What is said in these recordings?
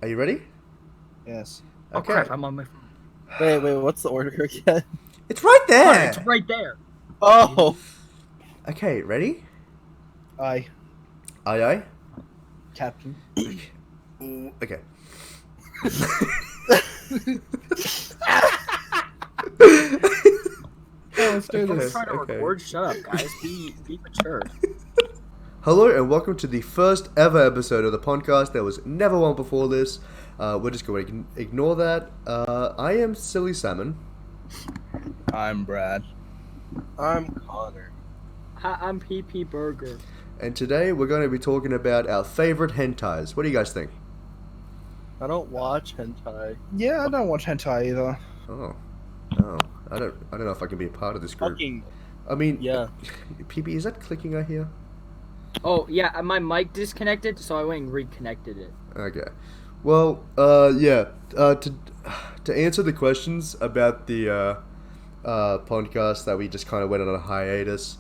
Are you ready? Yes. Oh Okay. crap, I'm on my phone. Wait, what's the order again? It's right Connor, there! it's right there. Oh! Okay, ready? Aye, Aye aye? Captain. Ooh, okay. Let's do I'm this. trying to Okay. record. Shut up, guys. Be mature. Hello and welcome to the first ever episode of the Pondcast. There was never one before this. We're just going to ignore that. I am Silly Salmon. I'm Brad. I'm Connor. Hi, I'm PeePeeBurger. And today we're going to be talking about our favorite hentais. What do you guys think? I don't watch hentai. Yeah, I don't watch hentai either. Oh. I don't know if I can be a part of this group. Fucking I mean, yeah. PB, is that clicking I hear? Oh yeah, my mic disconnected, so I went and reconnected it. Okay. Well, yeah. To answer the questions about the podcast that we just kind of went on a hiatus,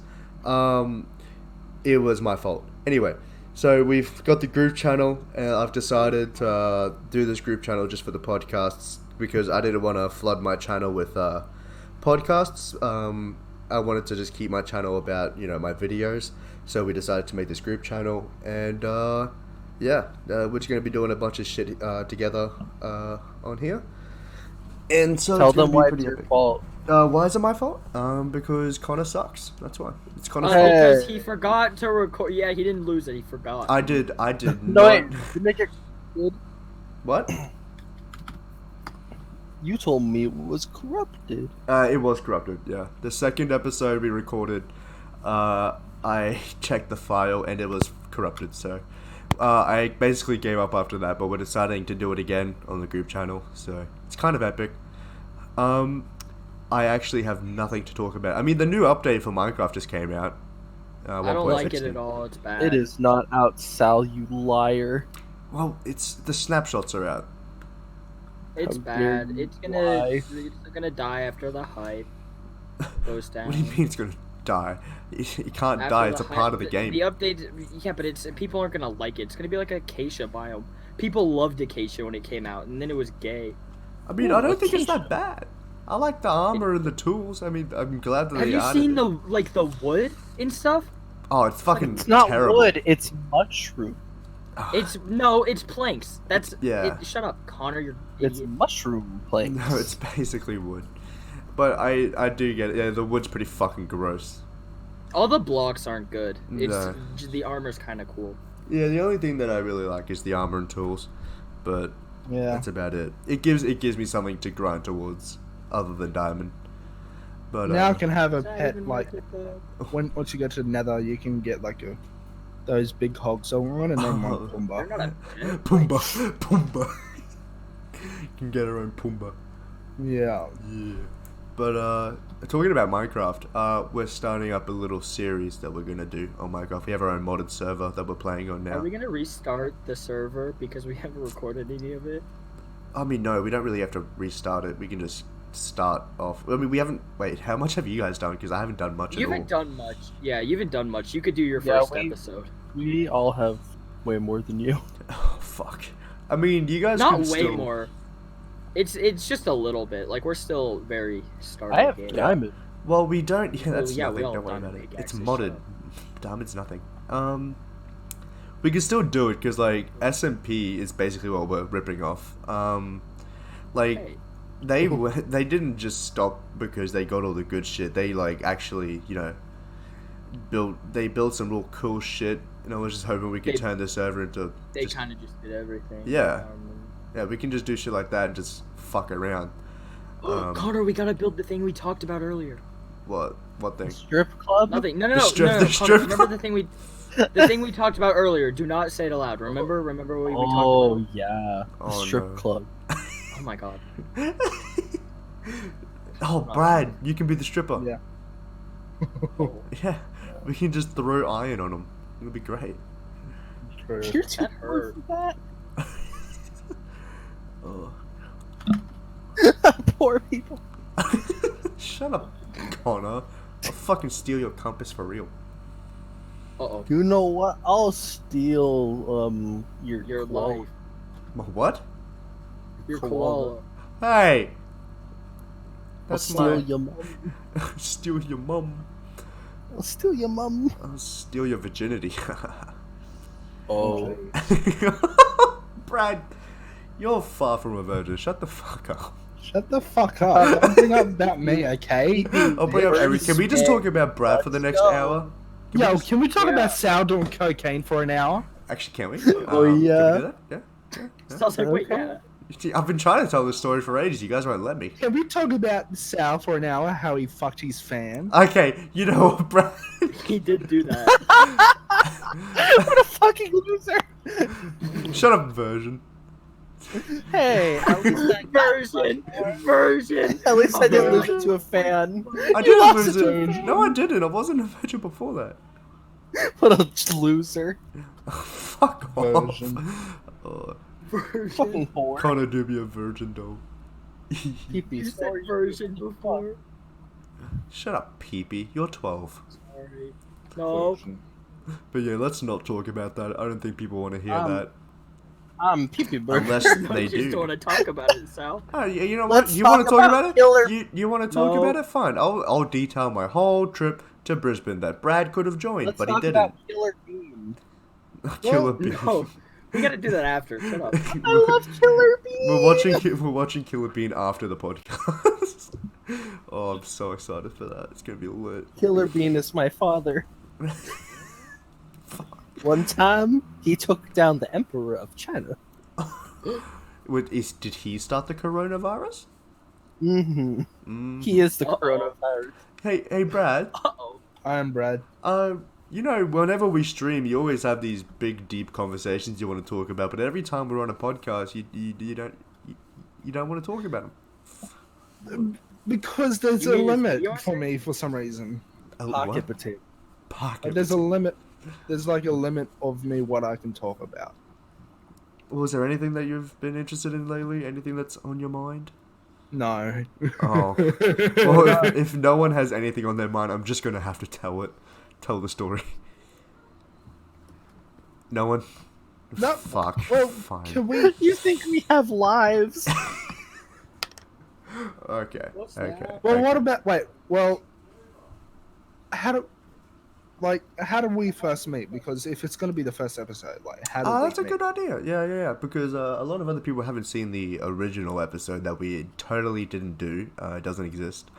it was my fault. Anyway, so we've got the group channel, and I've decided to do this group channel just for the podcasts because I didn't want to flood my channel with podcasts. I wanted to just keep my channel about, my videos. So we decided to make this group channel, and yeah, we're just going to be doing a bunch of shit together on here. And so Tell it's gonna them be why it's pretty your epic. fault. Why is it my fault? Because Connor sucks. That's why. It's Connor's Oh, fault. because he forgot to record. Yeah, he didn't lose it. He forgot. I did No, not. wait. You make it good. What? You told me it was corrupted. It was corrupted, yeah. The second episode we recorded, I checked the file and it was corrupted, so I basically gave up after that, but we're deciding to do it again on the group channel, so it's kind of epic. I actually have nothing to talk about. I mean, the new update for Minecraft just came out. I don't like it 1.16. at all. It's bad. It is not out, Sal, you liar. Well, it's the snapshots are out. It's How dare bad. you It's gonna die after the hype goes down. What do you mean it's gonna die? You can't After die. the It's a hype- part of the game. The update, yeah, but people aren't gonna like it. It's gonna be like acacia biome. People loved acacia when it came out, and then it was gay. I mean, Ooh, I don't think it's acacia. that bad. I like the armor and the tools. I mean, I'm glad that Have they you added seen it. the wood and stuff? Oh, it's fucking It's not terrible. wood, it's mushroom. It's planks. That's Yeah. shut up, Connor. You're It's idiot. mushroom planks. No, it's basically wood. But I do get it. Yeah, the wood's pretty fucking gross. All the blocks aren't good. It's No. the armor's kind of cool. Yeah, the only thing that I really like is the armor and tools, but Yeah. that's about it. It gives me something to grind towards, other than diamond. But Now I can have a Is that pet even like worth it, though? once you go to the Nether, you can get like those big hogs on and then one Oh. They're Pumbaa. not a pet. Pumbaa. Can get her own Pumbaa. Yeah. Yeah. But talking about Minecraft, we're starting up a little series that we're gonna do on Minecraft. We have our own modded server that we're playing on now. Are we gonna restart the server because we haven't recorded any of it? I mean, no, we don't really have to restart it. We can just start off. I mean, we haven't. Wait, how much have you guys done? Because I haven't done much You at all. haven't done much. Yeah, you haven't done much. You could do your Yeah, first we- episode. We all have way more than you. Oh, fuck. I mean, you guys Not can way still... more. It's just a little bit. Like we're still very starting. I have game. diamond. Well, we don't. Yeah, that's yeah, we nothing. all Don't worry done about it. big It's axes, modded. shut up. Diamond's nothing. We can still do it because like SMP is basically what we're ripping off. Like Hey, they didn't just stop because they got all the good shit. They like actually, built some real cool shit. And I was just hoping we could They- turn this over into they just, kind of just did everything. Yeah. yeah, we can just do shit like that and just fuck around. Connor, we gotta build the thing we talked about earlier. What thing? Strip club? Nothing. No, The no, no. strip- no, the Connor, strip remember club? the thing we talked about earlier. Do not say it aloud. Remember what we talked Oh, about. yeah. Oh, Strip no. club. Oh my god. Oh, Brad, you can be the stripper. Yeah. Yeah, we can just throw iron on them. It'll be great. True. You're too That poor hurt. for Oh. that. Poor people. Shut up, Connor. I'll fucking steal your compass for real. Uh oh. You know what? I'll steal your Your clothes. life. What? Your Koala. koala. Hey! I'll That's steal my... your mum. Steal your mum. I'll steal your mum. I'll steal your virginity. Oh. Brad, you're far from a virgin. Shut the fuck up. Shut the fuck up. Don't bring up about me, okay? I'll bring up every... Can we just talk about Brad for the next hour? Can we talk about Sal doing cocaine for an hour? Actually, can we? Oh, yeah. Can we do that? Yeah. Sounds like, wait, yeah. I've been trying to tell this story for ages. You guys won't let me. Can we talk about Sal for an hour, how he fucked his fan? Okay, you know what, Brad? He did do that. What a fucking loser! Shut up, version. Hey, at least Version. at least I didn't lose it to a fan. I You didn't lost lose it to a it. fan. No, I didn't. I wasn't a virgin before that. What a loser. Fuck off. Version. Oh, Version. Fucking whore. Connor do be a virgin though. You said version before. Shut up, Peepee. You're 12. Sorry. No. But yeah, let's not talk about that. I don't think people want to hear that. PeePeeBurger. Unless they I just do. don't want to talk about it, Sal. Oh, yeah, you know what? Let's You want to talk talk about about it? Killer- You want to talk No. about it? Fine. I'll detail my whole trip to Brisbane that Brad could have joined, Let's but he talk didn't. about Killer Bean. Killer Bean. No. We gotta do that after. Shut up. I love Killer Bean. We're watching Killer Bean after the podcast. Oh, I'm so excited for that. It's gonna be lit. Killer Bean is my father. One time, he took down the Emperor of China. Did he start the coronavirus? Mm-hmm. He is the coronavirus. Hey, Brad. Uh-oh. I am Brad. You know, whenever we stream, you always have these big, deep conversations you want to talk about. But every time we're on a podcast, you don't want to talk about them. Because there's You a mean it's limit your for thing? me for some reason. What? Pocket potato. Pocket There's a potato. limit. There's like a limit of me what I can talk about. Was there anything that you've been interested in lately? Anything that's on your mind? No. Oh. Well, if no one has anything on their mind, I'm just gonna have to tell it. Tell the story. No one? No. Fuck. Well, Fine. can we? You think we have lives? Okay. What's Okay. that? Well, okay. what about? Wait. Well, how do we first meet? Because if it's going to be the first episode, like, how do we That's a meet? good idea. Yeah. Because a lot of other people haven't seen the original episode that we totally didn't do. It doesn't exist.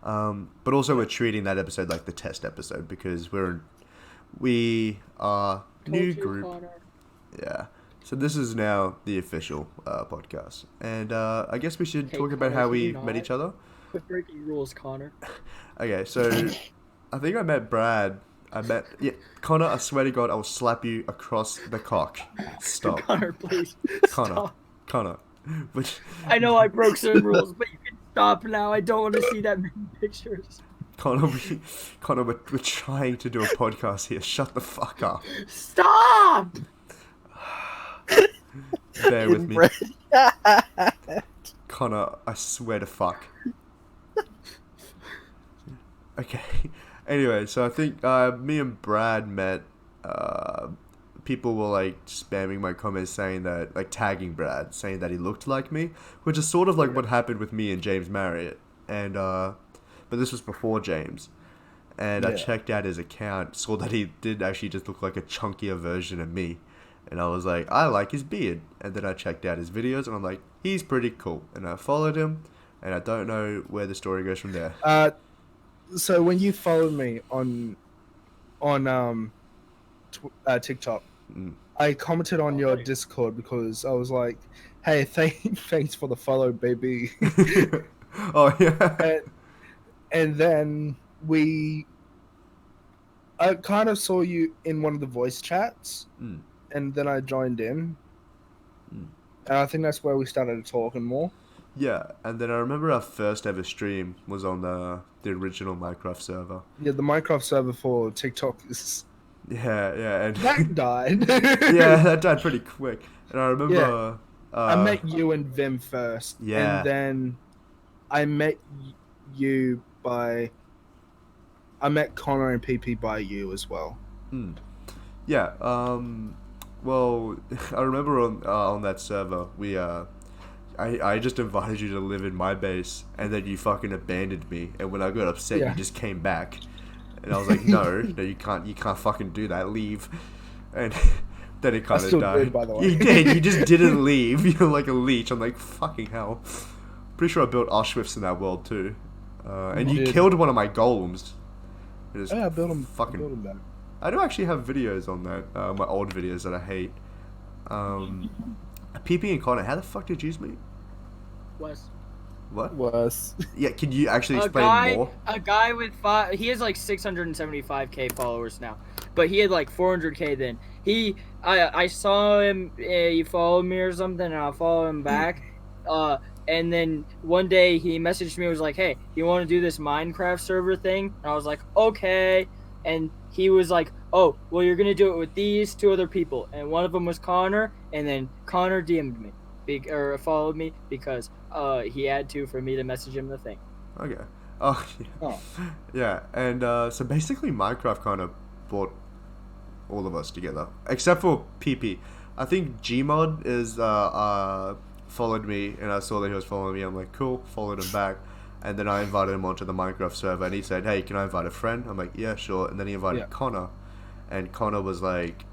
But also we're treating that episode like the test episode because we are new Told you, group. Connor. Yeah. So this is now the official podcast, and I guess we should Hey, talk about Connor, how should we we met not? each other. Quit breaking rules, Connor. Okay, so I think I met Brad. Connor. I swear to God, I will slap you across the cock. Stop, Connor, please. Connor. Stop. Connor. Which I know I broke some rules, but you can stop now. I don't want to see that many pictures. Connor, we're trying to do a podcast here. Shut the fuck up. Stop! Bear with me, Inbred. Connor. I swear to fuck. Okay. Anyway, so I think me and Brad met. People were like spamming my comments saying that, like tagging Brad, saying that he looked like me, which is sort of like what happened with me and James Marriott. And but this was before James. And I Yeah. checked out his account, saw that he did actually just look like a chunkier version of me. And I was like, I like his beard. And then I checked out his videos, and I'm like, he's pretty cool. And I followed him, and I don't know where the story goes from there. So when you followed me on TikTok, I commented on your Discord because I was like, "Hey, thanks for the follow, baby." Oh, yeah. and then I kind of saw you in one of the voice chats, and then I joined in, and I think that's where we started talking more. Yeah, and then I remember our first ever stream was on the original Minecraft server. Yeah, the Minecraft server for TikTok is Yeah, and that died. yeah, that died pretty quick. And I remember, I met you and Vim first, Yeah. and then I met you by. I met Connor and PP by you as well. yeah. Well, I remember on that server I I just invited you to live in my base, and then you fucking abandoned me. And when I got upset, Yeah. you just came back. And I was like, no, you can't fucking do that. Leave. And then it kind of still died. did, by the way. You did. You just didn't leave. You're like a leech. I'm like, fucking hell. Pretty sure I built Auschwitz in that world too. And you did. killed one of my golems. It is Yeah, I built him. fucking. Built him back. I do actually have videos on that. My old videos that I hate. PP and Connor, how the fuck did you meet? Wes. What? Worse. Yeah, can you actually explain more? A guy with he has like 675k followers now, but he had like 400k then. I saw him. He followed me or something, and I followed him back. And then one day he messaged me. Was like, "Hey, you want to do this Minecraft server thing?" And I was like, "Okay." And he was like, "Oh, well, you're gonna do it with these 2 other people." And one of them was Connor, and then Connor DM'd me. Or followed me because he had to for me to message him the thing. Okay. Oh, yeah. Oh. Yeah, and so basically Minecraft kind of brought all of us together. Except for PP. I think Gmod is followed me, and I saw that he was following me. I'm like, cool, followed him back. And then I invited him onto the Minecraft server, and he said, hey, can I invite a friend? I'm like, yeah, sure. And then he invited Connor. And Connor was like,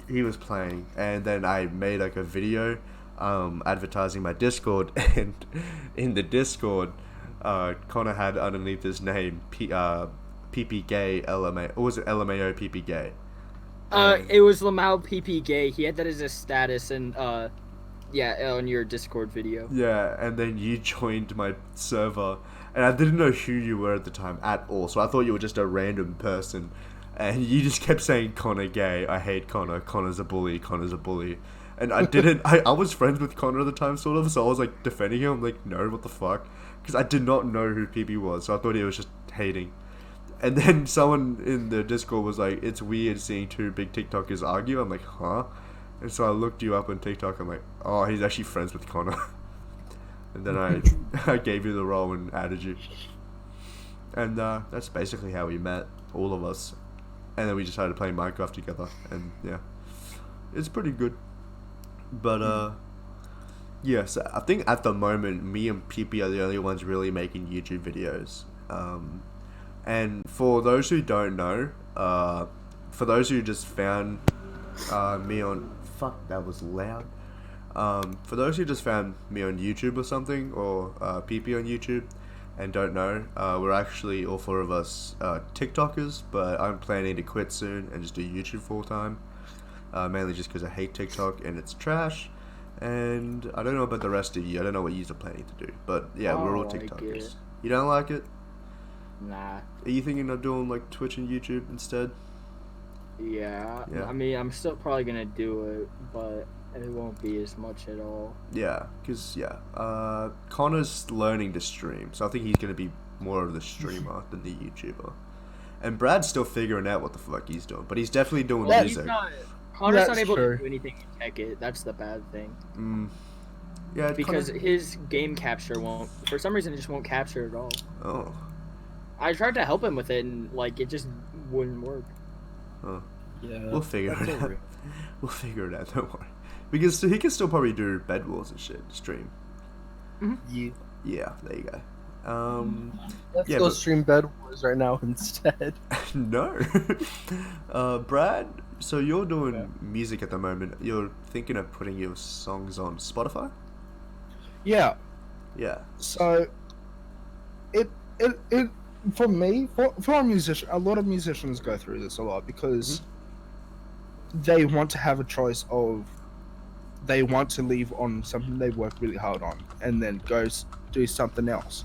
he was playing, and then I made like a video advertising my Discord, and in the Discord Connor had underneath his name PP Gay LMA, or was it LMAO PP Gay? It was Lamau PP Gay. He had that as a status, and on your Discord video. Yeah, and then you joined my server, and I didn't know who you were at the time at all, so I thought you were just a random person. And you just kept saying, Connor gay, I hate Connor, Connor's a bully, Connor's a bully. And I didn't, I was friends with Connor at the time, sort of, so I was like defending him. I'm like, no, what the fuck? Because I did not know who PB was, so I thought he was just hating. And then someone in the Discord was like, it's weird seeing 2 big TikTokers argue. I'm like, huh? And so I looked you up on TikTok, I'm like, oh, he's actually friends with Connor. And then I gave you the role and added you. And that's basically how we met, all of us. And then we just started playing Minecraft together, and yeah, it's pretty good. But yes, I think at the moment, me and PP are the only ones really making YouTube videos. And for those who don't know, for those who just found me on, fuck, that was loud. For those who just found me on YouTube or something, or PP on YouTube, and don't know, we're actually all 4 of us TikTokers, but I'm planning to quit soon and just do YouTube full time, mainly just because I hate TikTok and it's trash, and I don't know about the rest of you. I don't know what you're planning to do, but yeah, we're all TikTokers. You don't like it? Nah. Are you thinking of doing like Twitch and YouTube instead? Yeah. Yeah. I mean, I'm still probably gonna do it, but it won't be as much at all. Yeah, because Connor's learning to stream, so I think he's going to be more of the streamer than the YouTuber. And Brad's still figuring out what the fuck he's doing, but he's definitely doing music. Connor's not able to do anything in Tech It. That's the bad thing. Yeah, because his game capture won't, for some reason, it just won't capture at all. Oh. I tried to help him with it, and like it just wouldn't work. Huh. Yeah. We'll figure it out. We'll figure it out. Don't worry. Because he can still probably do Bed Wars and shit, stream. Yeah. Yeah, there you go. Let's go stream Bed Wars right now instead. No. Brad, so you're doing music at the moment. You're thinking of putting your songs on Spotify? Yeah. Yeah. So, it for me, for a musician, a lot of musicians go through this a lot because they want to have a choice of, they want to leave on something they work really hard on and then go do something else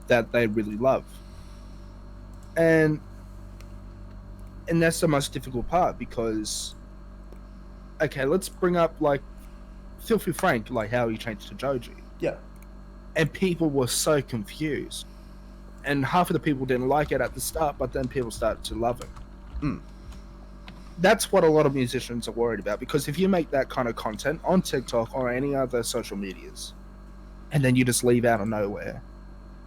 that they really love. And that's the most difficult part because, okay, let's bring up like Filthy Frank, like how he changed to Joji. Yeah. And people were so confused. And half of the people didn't like it at the start, but then people started to love it. That's what a lot of musicians are worried about, because if you make that kind of content on TikTok or any other social medias, and then you just leave out of nowhere,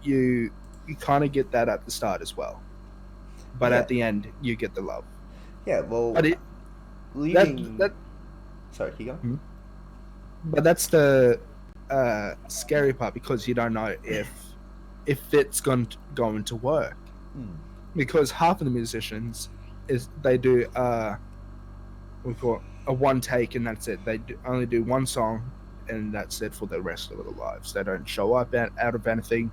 you kind of get that at the start as well. But at the end, you get the love. Yeah, well, but leaving... Sorry, keep going. But that's the scary part because you don't know if it's going to work. Because half of the musicians they do we call it a one take and that's it. They only do one song and that's it for the rest of their lives. They don't show up out of anything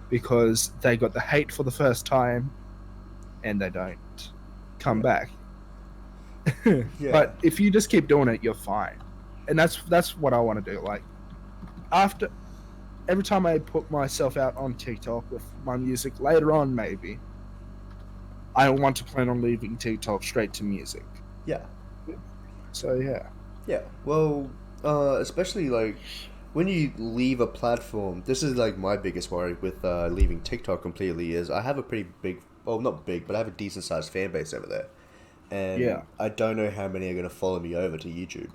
because they got the hate for the first time and they don't come back. But if you just keep doing it, you're fine. And that's what I want to do. Like after every time I put myself out on TikTok with my music later on, maybe I want to plan on leaving TikTok straight to music. Yeah. So yeah. Yeah. Well, especially like when you leave a platform, this is like my biggest worry with leaving TikTok completely is I have a pretty big, well not big, but I have a decent sized fan base over there. And I don't know how many are going to follow me over to YouTube.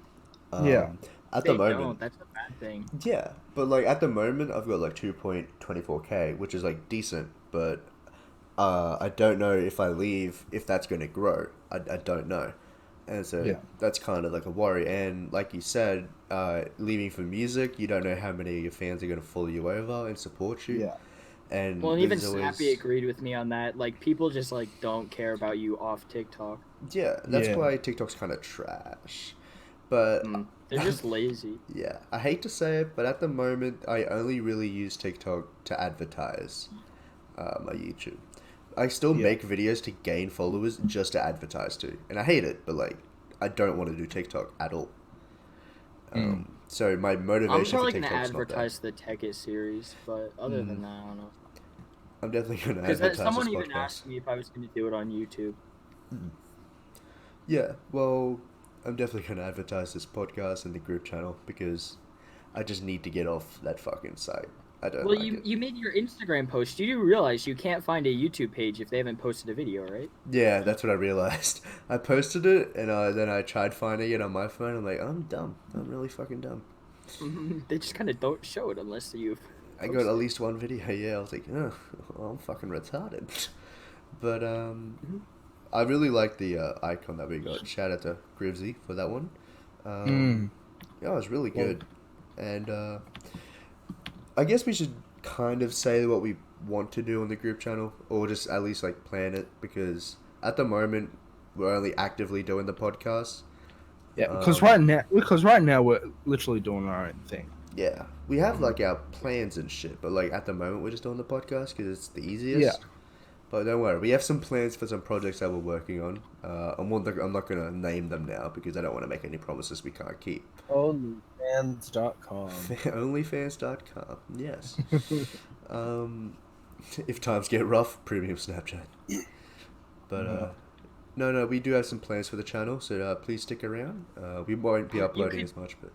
At the moment, that's a bad thing. Yeah, but like at the moment, I've got like 2.24K, which is like decent, but I don't know if I leave if that's going to grow. I don't know, and so that's kind of like a worry. And like you said, leaving for music, you don't know how many of your fans are going to follow you over and support you. Yeah. And well, even Snappy agreed with me on that. Like, people just like don't care about you off TikTok. Yeah, that's why TikTok's kind of trash. But they're just lazy. Yeah, I hate to say it, but at the moment, I only really use TikTok to advertise my YouTube. I still make videos to gain followers just to advertise to, and I hate it. But like, I don't want to do TikTok at all. So my motivation I'm for probably TikTok's gonna not advertise the Tech It series, but other than that, I don't know. I'm definitely gonna advertise Because this someone podcast. even asked me if I was gonna do it on YouTube. Yeah, well, I'm definitely gonna advertise this podcast in the group channel because I just need to get off that fucking site. I don't. Well, like it. you made your Instagram post. You do realize you can't find a YouTube page if they haven't posted a video, right? Yeah, that's what I realized. I posted it, and then I tried finding it on my phone. I'm like, I'm dumb. I'm really fucking dumb. They just kind of don't show it unless you've... I got at least one video, yeah. I was like, oh, well, I'm fucking retarded. But, I really like the icon that we got. Shout out to Grivsy for that one. Yeah, it was really good. And, I guess we should kind of say what we want to do on the group channel, or just at least, like, plan it, because at the moment, we're only actively doing the podcast. Yeah, because right now we're literally doing our own thing. Yeah, we have like our plans and shit, but like at the moment we're just doing the podcast because it's the easiest. Yeah. But don't worry, we have some plans for some projects that we're working on. I'm not gonna name them now because I don't want to make any promises we can't keep. Onlyfans.com. Onlyfans.com. Yes. If times get rough, premium Snapchat. But no, we do have some plans for the channel, so please stick around. We won't be uploading as much, but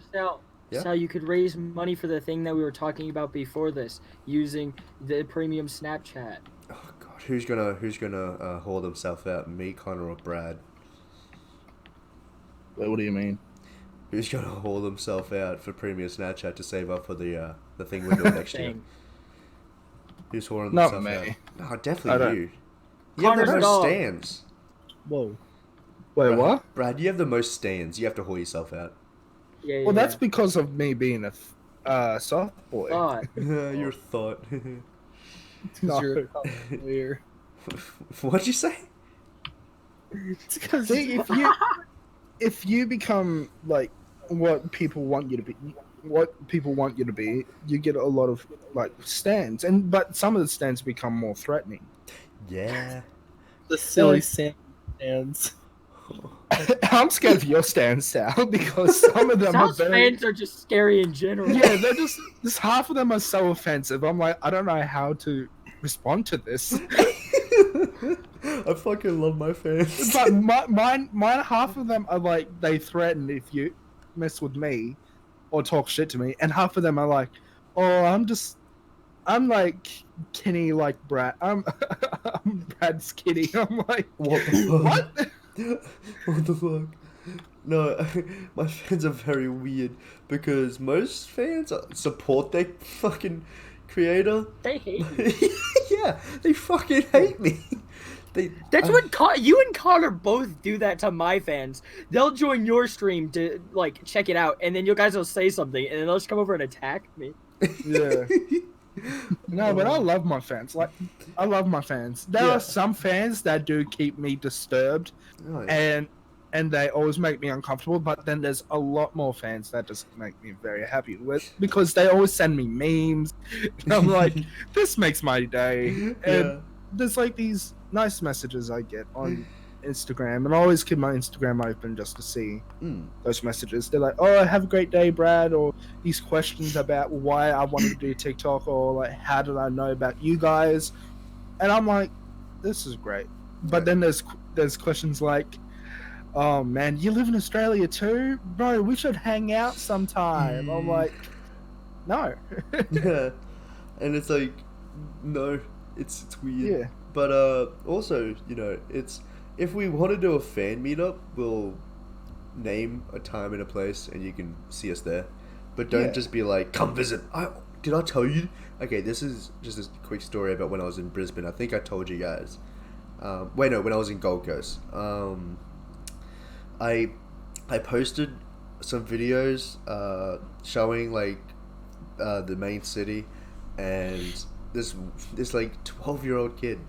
So you could raise money for the thing that we were talking about before this, using the premium Snapchat. Oh god, who's gonna hold himself out? Me, Connor, or Brad? Wait, what do you mean? Who's gonna hold himself out for premium Snapchat to save up for the thing we're doing next year? Who's holding Not himself me. out? No, definitely you. You Connor's have the most stands. Whoa. Wait, what? Brad, you have the most stands. You have to haul yourself out. Yeah. Well, that's because of me being a soft boy. Your thought. No. You're weird. What'd you say? It's because See, if you become like what people want you to be, you get a lot of like stands, but some of the stands become more threatening. Yeah. the silly Salmon stands. I'm scared of your stands, Sal, because some of them Sal's are very... fans are just scary in general. Yeah, they're just half of them are so offensive. I'm like, I don't know how to respond to this. I fucking love my fans. But mine, half of them are like, they threaten if you mess with me or talk shit to me, and half of them are like, oh, I'm like Kenny, like Brad. I'm Brad's Kitty. I'm like, what the fuck? What? What the fuck? No, my fans are very weird because most fans support their fucking creator. They hate me. Yeah, they fucking hate me. That's what you and Connor both do that to my fans. They'll join your stream to like check it out, and then you guys will say something, and then they'll just come over and attack me. Yeah. No, but I love my fans. Like, I love my fans. There Yeah. are some fans that do keep me disturbed, Oh, yeah. and they always make me uncomfortable. But then there's a lot more fans that just make me very happy with, because they always send me memes. And I'm like, this makes my day. And Yeah. there's like these nice messages I get on Instagram, and I always keep my Instagram open just to see those messages. They're like, "Oh, have a great day, Brad," or these questions about why I wanted to do TikTok, or like, how did I know about you guys? And I'm like, this is great. But then there's questions like, "Oh man, you live in Australia too, bro? We should hang out sometime." I'm like, no. Yeah. And it's like, no, it's weird. Yeah. But also, you know, it's if we want to do a fan meetup, we'll name a time and a place, and you can see us there. But don't just be like, come visit. Did I tell you? Okay, this is just a quick story about when I was in Brisbane. I think I told you guys. When I was in Gold Coast. I posted some videos showing like the main city, and this like 12-year-old kid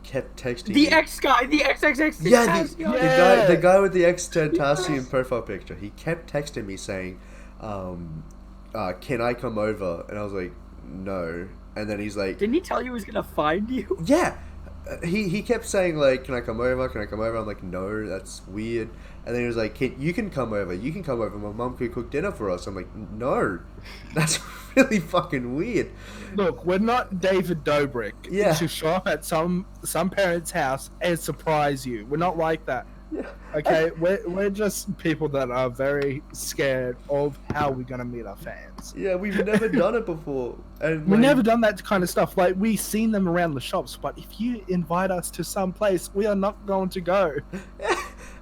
kept texting The me. X guy, the XXX. Yeah, Tentacion. the guy with the X Tentacion profile picture. He kept texting me saying, "Can I come over?" And I was like, "No." And then he's like, Didn't he tell you he was gonna find you? "Yeah." He kept saying like, "Can I come over? Can I come over?" I'm like, "No, that's weird." And then he was like, "You can come over. You can come over. My mum could cook dinner for us." I'm like, "No, that's really fucking weird." Look, we're not David Dobrik to show up at some parent's house and surprise you. We're not like that. Yeah. Okay, we're just people that are very scared of how we're gonna meet our fans. Yeah, we've never done it before, and We've never done that kind of stuff. Like, we've seen them around the shops, but if you invite us to some place, we are not going to go.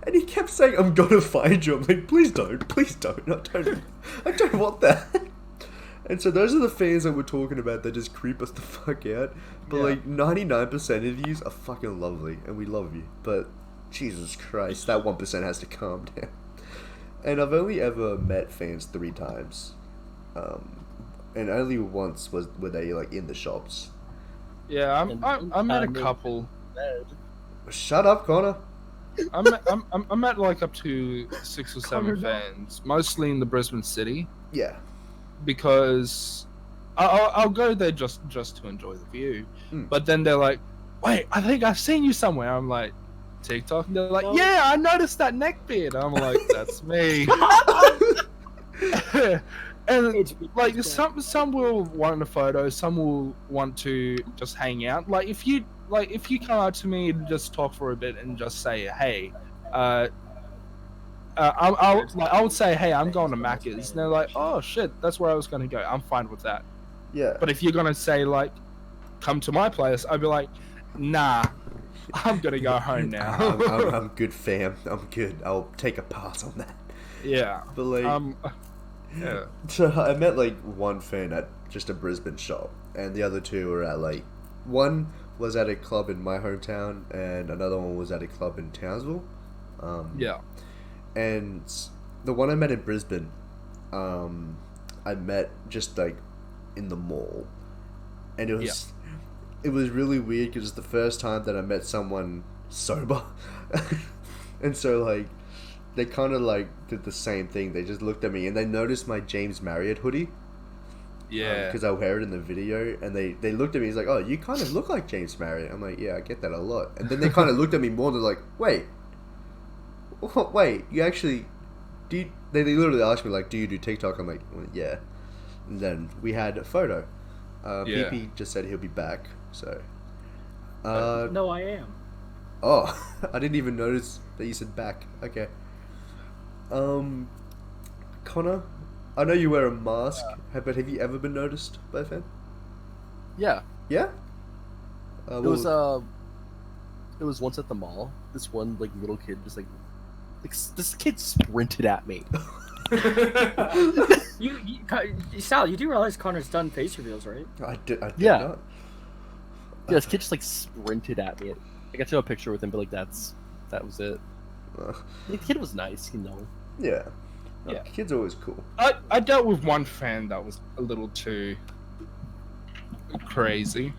And he kept saying, "I'm gonna find you." I'm like, "Please don't, please don't. I don't want that." And so those are the fans that we're talking about that just creep us the fuck out. But Yeah. like 99% of you are fucking lovely, and we love you. But Jesus Christ, that 1% has to calm down. And I've only ever met fans 3 times, and only once were they like in the shops. Yeah, I'm at a couple. Shut up, Connor. I'm at like up to 6 or 7 fans, mostly in the Brisbane city, Yeah. because I'll go there just to enjoy the view. Mm. But then they're like, "Wait, I think I've seen you somewhere." I'm like, "TikTok?" And they're like, Well- "Yeah, I noticed that neck beard." I'm like, "That's me." And It's like some will want a photo, some will want to just hang out. Like if you come out to me and just talk for a bit and just say, "Hey," I would say, "Hey, I'm going to Macca's," and they're like, "Oh shit, that's where I was going to go." I'm fine with that. Yeah. But if you're gonna say like, "Come to my place," I'd be like, "Nah, I'm gonna go home now." I'm good, fam. I'm good. I'll take a pass on that. Yeah. But like, Yeah. so I met like one fan at just a Brisbane shop, and the other 2 were at like, one was at a club in my hometown, and another one was at a club in Townsville. Yeah. And the one I met in Brisbane, I met just like in the mall, and it was really weird because it's the first time that I met someone sober, and so like they kind of like did the same thing. They just looked at me and they noticed my James Marriott hoodie. Yeah. Because I wear it in the video, and they looked at me. He's like, "Oh, you kind of look like James Marriott." I'm like, "Yeah, I get that a lot." And then they kind of looked at me more. They're like, "Wait, you actually do?" They literally asked me like, "Do you do TikTok?" I'm like, well, "Yeah." And then we had a photo. PP just said he'll be back. So. No, I am. Oh, I didn't even notice that you said back. Okay. Connor, I know you wear a mask, but have you ever been noticed by a fan? Yeah. Yeah? It was once at the mall. This one like little kid just like this kid sprinted at me. Sal, you do realize Connor's done face reveals, right? I did Yeah. not. Yeah, this kid just like sprinted at me. I got to a picture with him, but like that was it. The kid was nice, you know. Yeah. Yeah. Kids are always cool. I dealt with one fan that was a little too crazy.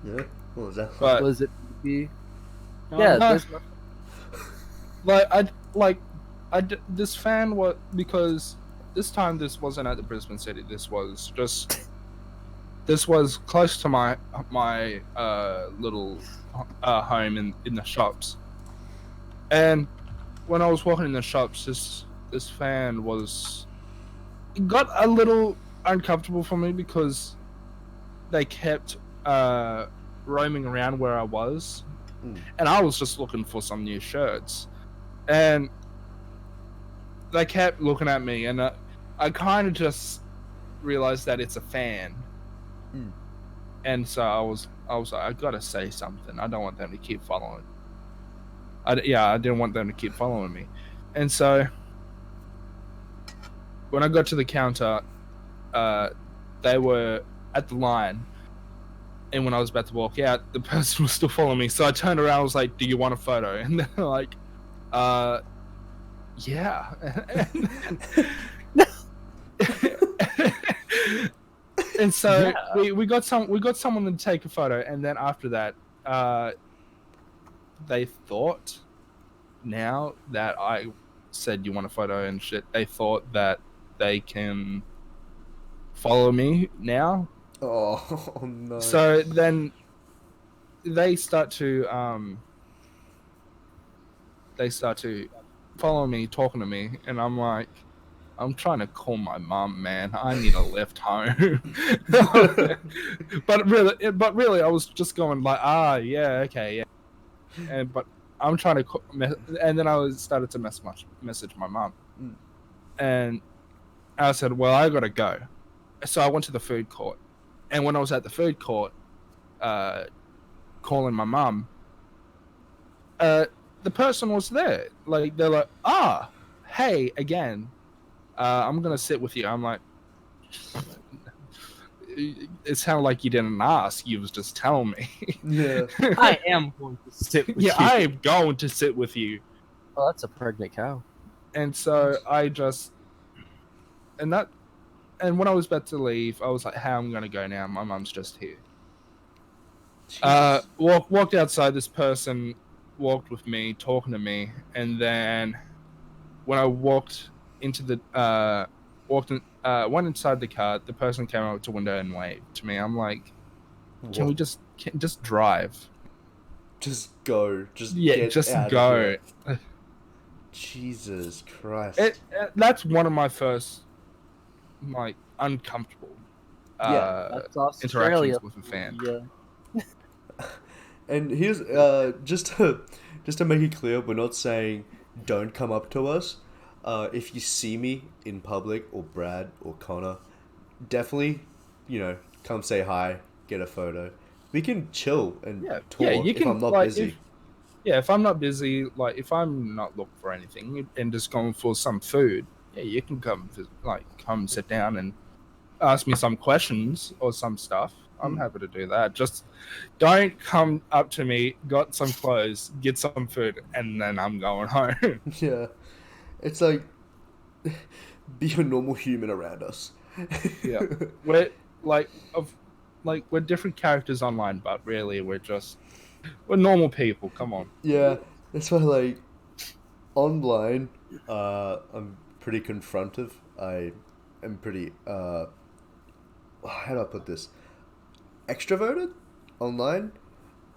Yeah. What was that? But Was it PeePee? No, Yeah, no. there's this fan was, because this time this wasn't at the Brisbane City. This was close to my little home in the shops. And when I was walking in the shops, this fan got a little uncomfortable for me because they kept roaming around where I was, and I was just looking for some new shirts, and they kept looking at me, and I kind of just realized that it's a fan, and so I was like, I gotta say something. I don't want them to keep following. I didn't want them to keep following me, and so when I got to the counter, they were at the line, and when I was about to walk out, the person was still following me. So I turned around, I was like, "Do you want a photo?" And they're like, "Yeah." And so we got someone to take a photo, and then after that, they thought, now that I said you want a photo and shit, they thought that they can follow me now. Oh no. So then they start to follow me, talking to me, and I'm like, I'm trying to call my mom, man. I need a lift home. but really, I was just going like, yeah, okay, yeah. But I'm trying to, and then I started to message my mom, and I said, well, I gotta go. So I went to the food court, and when I was at the food court, calling my mum, the person was there. Like, they're like, hey, again, I'm gonna sit with you. I'm like, it sounded like you didn't ask. You was just telling me. Yeah. I am going to sit with you. Yeah, I am going to sit with you. Oh, that's a pregnant cow. And so I just, and when I was about to leave, I was like, how am I gonna go now? My mum's just here. Walked outside. This person walked with me, talking to me, and then when I went inside the car, the person came up to the window and waved to me. I'm like, can we just drive? Just go. Just go. Jesus Christ. That's one of my first, like, uncomfortable that's interactions with a fan. Yeah. And here's just to make it clear, we're not saying don't come up to us. If you see me in public, or Brad or Connor, definitely, come say hi, get a photo. We can chill and talk if I'm not busy. If I'm not busy, like if I'm not looking for anything and just going for some food, you can come sit down and ask me some questions or some stuff. I'm happy to do that. Just don't come up to me, got some clothes, get some food, and then I'm going home. Yeah. It's like, be a normal human around us. Yeah. We're different characters online, but really we're normal people. Come on. Yeah. That's why, like, online, I'm pretty confrontive. I am pretty, how do I put this? Extroverted online.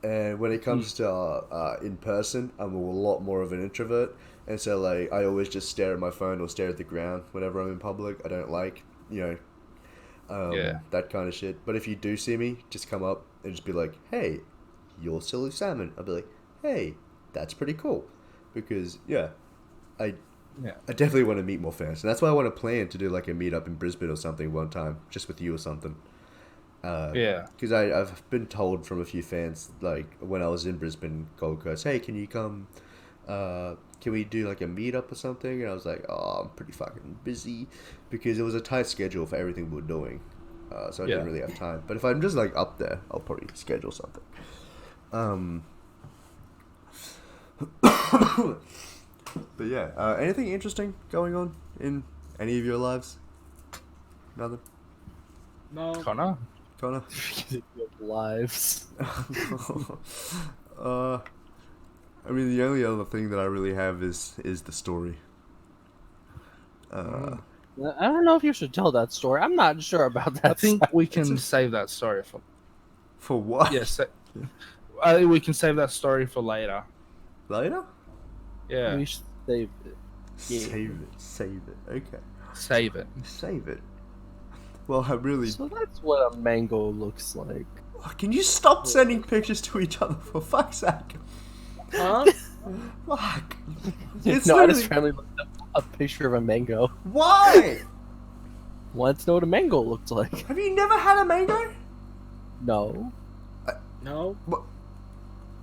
And when it comes to in person, I'm a lot more of an introvert. And so, like, I always just stare at my phone or stare at the ground whenever I'm in public. I don't like, that kind of shit. But if you do see me, just come up and just be like, hey, you're Silly Salmon. I'll be like, hey, that's pretty cool. Because, I definitely want to meet more fans. And that's why I want to plan to do, like, a meetup in Brisbane or something one time, just with you or something. Because I've been told from a few fans, like, when I was in Brisbane, Gold Coast, hey, can you come, can we do, like, a meetup or something? And I was like, I'm pretty fucking busy, because it was a tight schedule for everything we were doing, so I didn't really have time. But if I'm just, like, up there, I'll probably schedule something. But yeah, anything interesting going on in any of your lives? Nothing? No. Connor? Connor? Lives. I mean, the only other thing that I really have is the story. I don't know if you should tell that story. I'm not sure about that. I think we can save that story for. For what? Yes, I think we can save that story for later. Later? Yeah, We should save it. Save it. Okay. save it. Save it. Well, I really... So that's what a mango looks like. Oh, can you stop sending pictures to each other, for fuck's sake? Huh? Fuck. No, It's I just literally... randomly looked up a picture of a mango. Why? Wanted to know what a mango looked like. Have you never had a mango? No. No.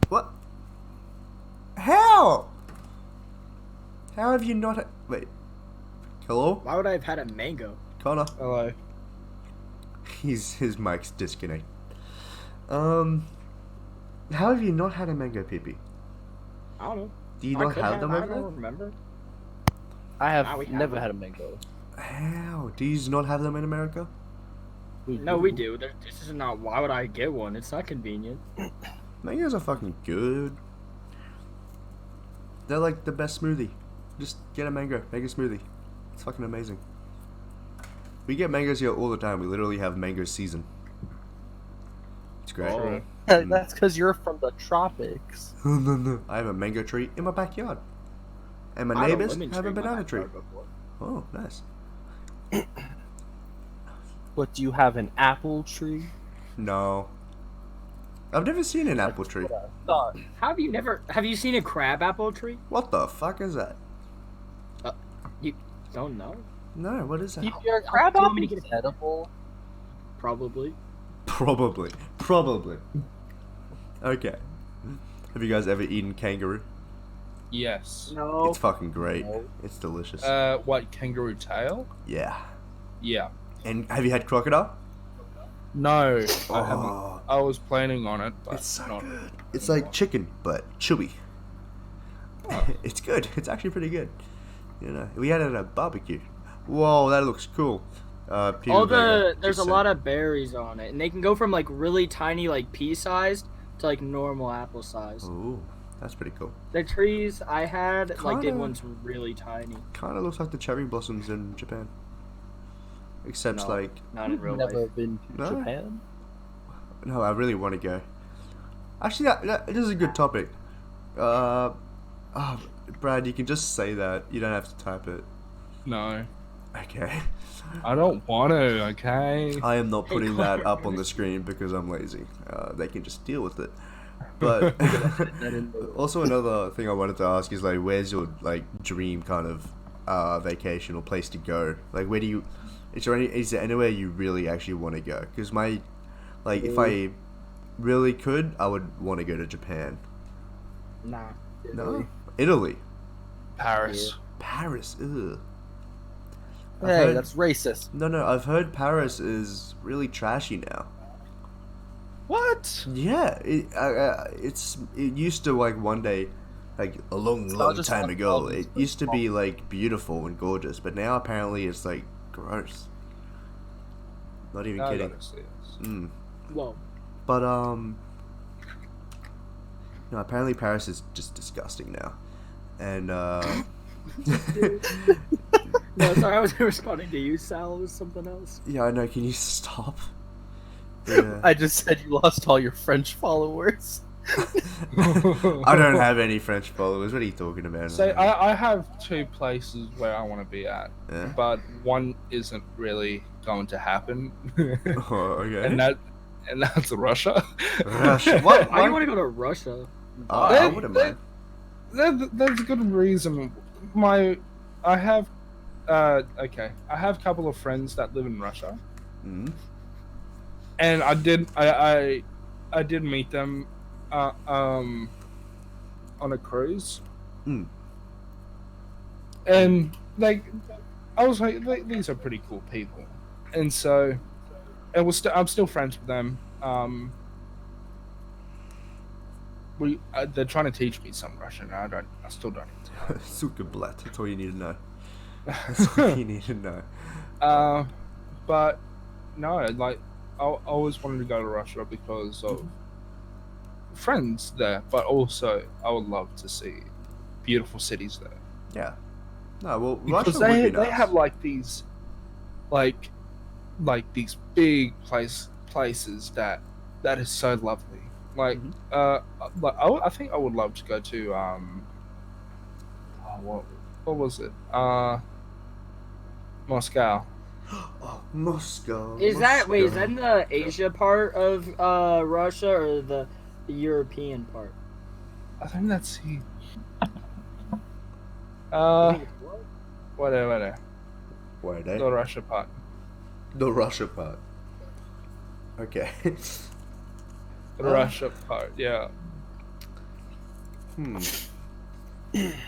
What? How? How have you not... Wait. Hello? Why would I have had a mango? Connor? Hello. His mic's disconnected. How have you not had a mango, Pee-Pee? I don't know. Do you I not could have them I over don't there? remember. I have Now we have never them. had a mango. How? Do you not have them in America? No, we do. This is not. Why would I get one? It's not convenient. Mangoes are fucking good. They're like the best smoothie. Just get a mango, make a smoothie. It's fucking amazing. We get mangoes here all the time. We literally have mango season. It's great. Oh. That's because you're from the tropics. No. I have a mango tree in my backyard. And my I had a neighbors lemon have a in my banana tree. backyard before. Oh, nice. But do you have an apple tree? No. I've never seen an apple tree. Thought. Have you seen a crab apple tree? What the fuck is that? You don't know? No, what is that? Your crab do you apple want me to is get edible. Probably. Probably. Okay. Have you guys ever eaten kangaroo? Yes. No. It's fucking great. No. It's delicious. What, kangaroo tail? Yeah. Yeah. And have you had crocodile? No, I Oh. haven't. I was planning on it, but It's so not. good. It's like chicken, but chewy. It's good. It's actually pretty good. You know, we had it at a barbecue. Whoa, that looks cool. PeePeeBurger There's a just lot of berries on it, and they can go from like really tiny, like pea-sized, to like normal apple size. said- Ooh, that's pretty cool. The trees I had like did Kinda- ones really tiny. Kind of looks like the cherry blossoms in Japan. Except No. like, Not in real Never life. been to No? Japan. no, I really want to go. Actually, this is a good topic. Brad, you can just say that. You don't have to type it. No, Okay. I don't want to. Okay. I am not Hey, putting that Connor. up on the screen because I'm lazy. They can just deal with it. But also another thing I wanted to ask is like, where's your like dream kind of vacation or place to go? Like, where do you? Is there anywhere you really actually want to go? Because if I really could, I would want to go to Japan. Nah. No, Italy, Paris. Paris. Ugh. I've Hey, heard- that's racist. No. I've heard Paris is really trashy now. What? Yeah, it used to like one day, like a long just time like ago. all It these used to be like beautiful and gorgeous, but now apparently it's like gross. Not even I kidding. gotta see this. Mm. Whoa. But no, apparently Paris is just disgusting now, and No, sorry, I was responding to you, Sal. It was something else. yeah, I know. Can you stop? Yeah. I just said you lost all your French followers. I don't have any French followers. What are you talking about? So I have two places where I want to be at, Yeah? but one isn't really going to happen, Oh, okay. and that's Russia. Russia. What? Why do you want to go to Russia? I wouldn't mind. There's a good reason. I have a couple of friends that live in Russia, Mm. and I did meet them on a cruise, Mm. and like I was like, these are pretty cool people, and so I'm still friends with them. they're trying to teach me some Russian. And I still don't. Suka blat. That's all you need to know. That's all you need to know. But no, like I always wanted to go to Russia because of friends there, but also I would love to see beautiful cities there. Yeah. No, well, Because Russia would be they nice. have like these, like these big places that is so lovely. Like I think I would love to go to what was it? Moscow. Oh, Moscow. Is that wait? Is Moscow. that in the Asia part of Russia or the European part? I think that's he. I think it's what? Whatever. Where they? The Russia part. The Russia part. Okay. The Russia part. Yeah.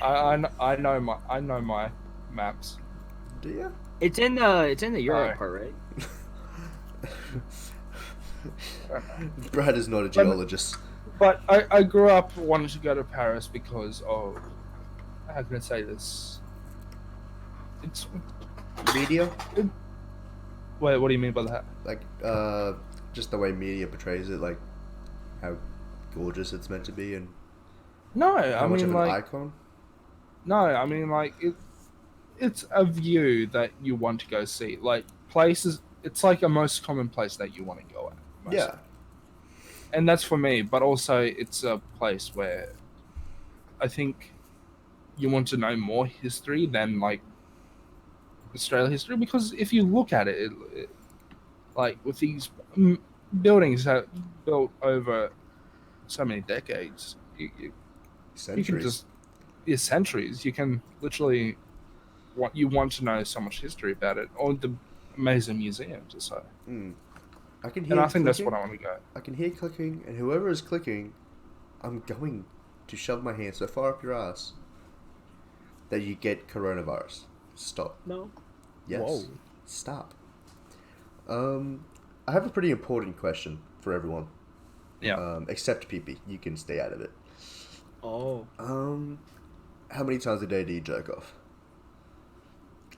I know my maps. Do you? It's in the Europe part, right? Brad is not a geologist. But I grew up wanting to go to Paris because of, how can I say this? It's Media? wait, what do you mean by that? Like, just the way media portrays it, like, how gorgeous it's meant to be and No, how I much mean of an like icon. it's a view that you want to go see. Like places, it's like a most common place that you want to go at. mostly. Yeah. And that's for me, but also it's a place where I think you want to know more history than like Australia history, because if you look at it, like with these buildings that built over so many decades, you can Centuries. just centuries. You can literally want to know so much history about it, or the amazing museums or so. I can hear And I think that's clicking. what I want to go. I can hear clicking, and whoever is clicking, I'm going to shove my hand so far up your ass that you get coronavirus. Stop. No. Yes. Whoa. Stop. I have a pretty important question for everyone. Yeah. Except PeePee. You can stay out of it. Oh. How many times a day do you jerk off?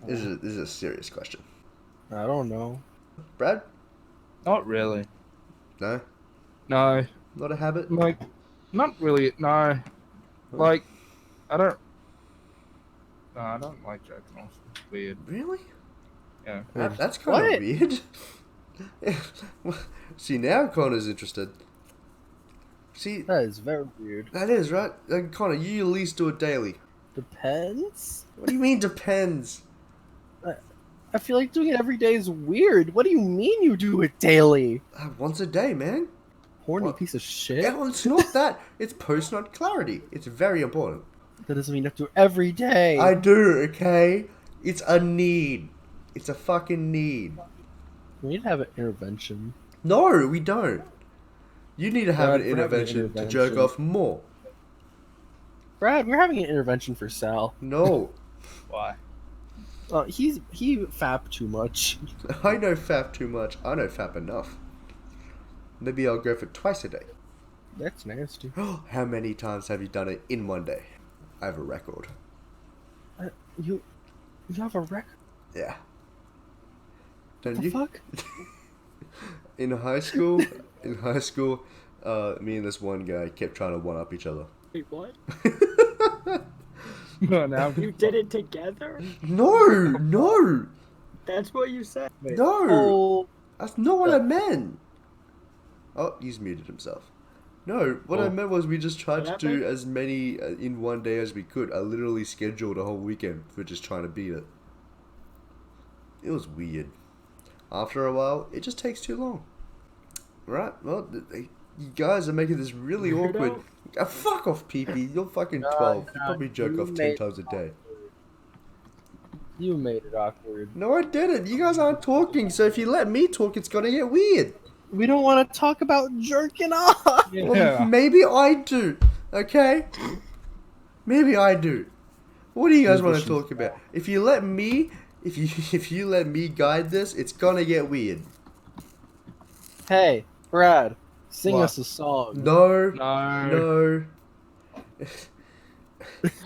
This is a serious question. I don't know. Brad? Not really. No? No. Not a habit? Like, not really. No. Like, I don't. No, I don't like jerking off. It's weird. Really? Yeah. That's kind of What? weird. See, now Connor's interested. See, That is very weird. that is, right? Like, Connor, you at least do it daily. Depends. What do you mean, depends? I feel like doing it every day is weird. What do you mean you do it daily? Once a day, man. Horny What? piece of shit. Yeah, well, it's not that. It's post-nut clarity. It's very important. That doesn't mean you have to do it every day. I do, okay? It's a need. It's a fucking need. We need to have an intervention. No, we don't. You need to have Brad, an we're having an intervention to jerk intervention. off more. Brad, we're having an intervention for Sal. No. Why? He fapped too much. I know fap too much. I know fap enough. Maybe I'll go for twice a day. That's nasty. How many times have you done it in one day? I have a record. You have a record? Yeah. Don't The you? fuck? In high school, me and this one guy kept trying to one-up each other. Wait, what? No, now You did it together? No! That's what you said. No! Oh, That's not what I meant! Oh, he's muted himself. No, what I meant was we just tried to What do happened? as many in one day as we could. I literally scheduled a whole weekend for just trying to beat it. It was weird. After a while, it just takes too long. Right? Well, you guys are making this really Weirdo. awkward. Fuck off, PeePee. You're fucking 12. You probably jerk off 10 times a day. you made it awkward. No, I didn't. You guys aren't talking, so if you let me talk, it's gonna get weird. We don't want to talk about jerking off. Yeah. Well, maybe I do. Okay? Maybe I do. What do you guys want to talk about? If you let me guide this, it's gonna get weird. Hey, Brad. Sing What? us a song. No. No. No.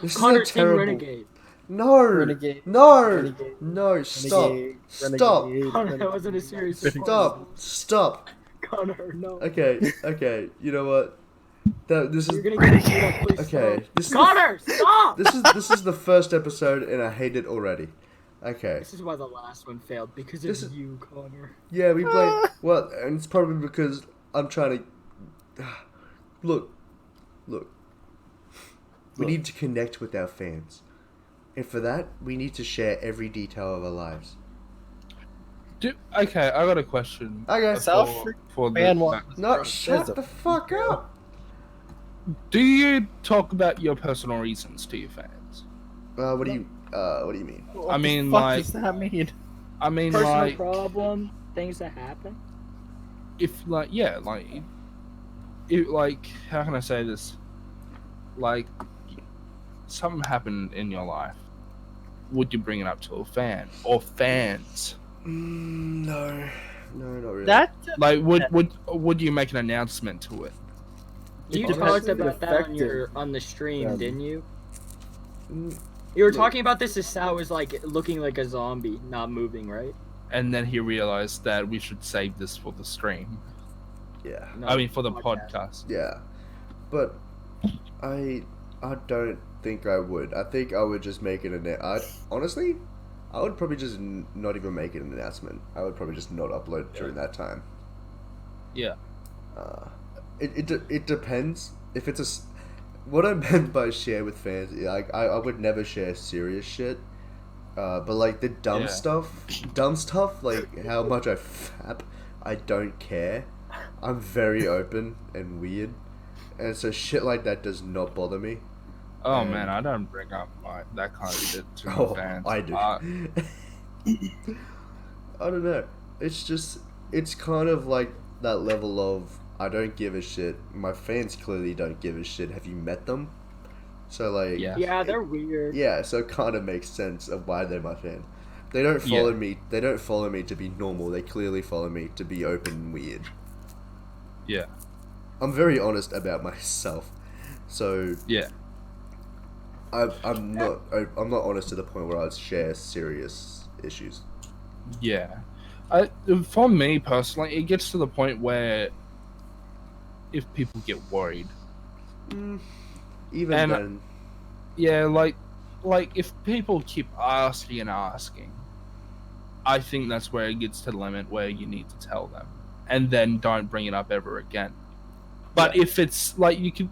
This Connor, is a sing terrible. Renegade. No. Renegade. No. Renegade. No. Stop. Renegade. Stop. Renegade. Connor, that wasn't a serious Stop. Stop. Connor, no. Okay. Okay. You know what? This is. You're gonna get beat up, please Okay. stop. This is. Connor, stop! This is the first episode, and I hate it already. Okay. This is why the last one failed, because This of is- you, Connor. Yeah, we blame. Well, and it's probably because I'm trying to. Look. We need to connect with our fans. And for that, we need to share every detail of our lives. Okay, I got a question. Okay. South For fan the, wants- No, shut the fuck up. do you talk about your personal reasons to your fans? What do you mean? I mean, what the fuck like- does that mean? I mean, Personal like, problem, things that happen. if like, yeah, like, it, like, how can I say this? Like, something happened in your life. Would you bring it up to a fan or fans? No, not really. That Like, would you make an announcement to it? You It talked depends. about that on the stream, didn't you? You were talking about this as Sal was like looking like a zombie, not moving, right? And then he realized that we should save this for the stream. Yeah, No, I mean, for the podcast. yeah, but I don't think I would. I think I would just make it honestly, I would probably just not even make it an announcement. I would probably just not upload during that time. Yeah. It depends. If it's what I meant by share with fans, like I would never share serious shit. But like the dumb stuff, like how much I fap, I don't care. I'm very open and weird, and so shit like that does not bother me. Oh And- man, I don't bring up that kind of shit to my Oh, fans. I do. I don't know. It's kind of like that level of I don't give a shit. My fans clearly don't give a shit. Have you met them? So like Yeah. Yeah, they're weird. yeah, so it kind of makes sense of why they're my fan. They don't follow Yeah. me. They don't follow me to be normal. They clearly follow me to be open and weird. Yeah. I'm very honest about myself. So Yeah. I'm not honest to the point where I'd share serious issues. Yeah. For me personally, it gets to the point where if people get worried, Even And- then, yeah, like if people keep asking and asking, I think that's where it gets to the limit where you need to tell them, and then don't bring it up ever again. But if it's like you could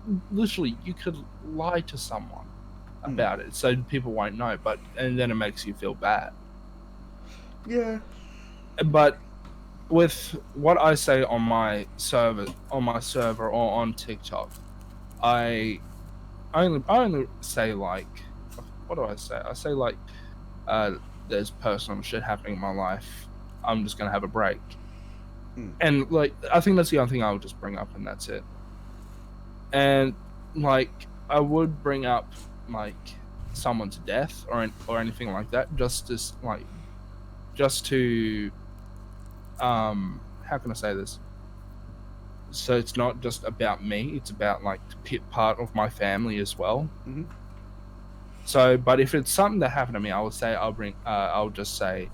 lie to someone about it, so people won't know. And then it makes you feel bad. yeah. But with what I say on my server or on TikTok, I only say like, what do I say? I say like, there's personal shit happening in my life. I'm just gonna have a break, and like I think that's the only thing I would just bring up, and that's it. And like I would bring up like someone's death or anything like that, just to how can I say this? So it's not just about me; it's about like part of my family as well. Mhm. So, but if it's something that happened to me, I would say I'll just say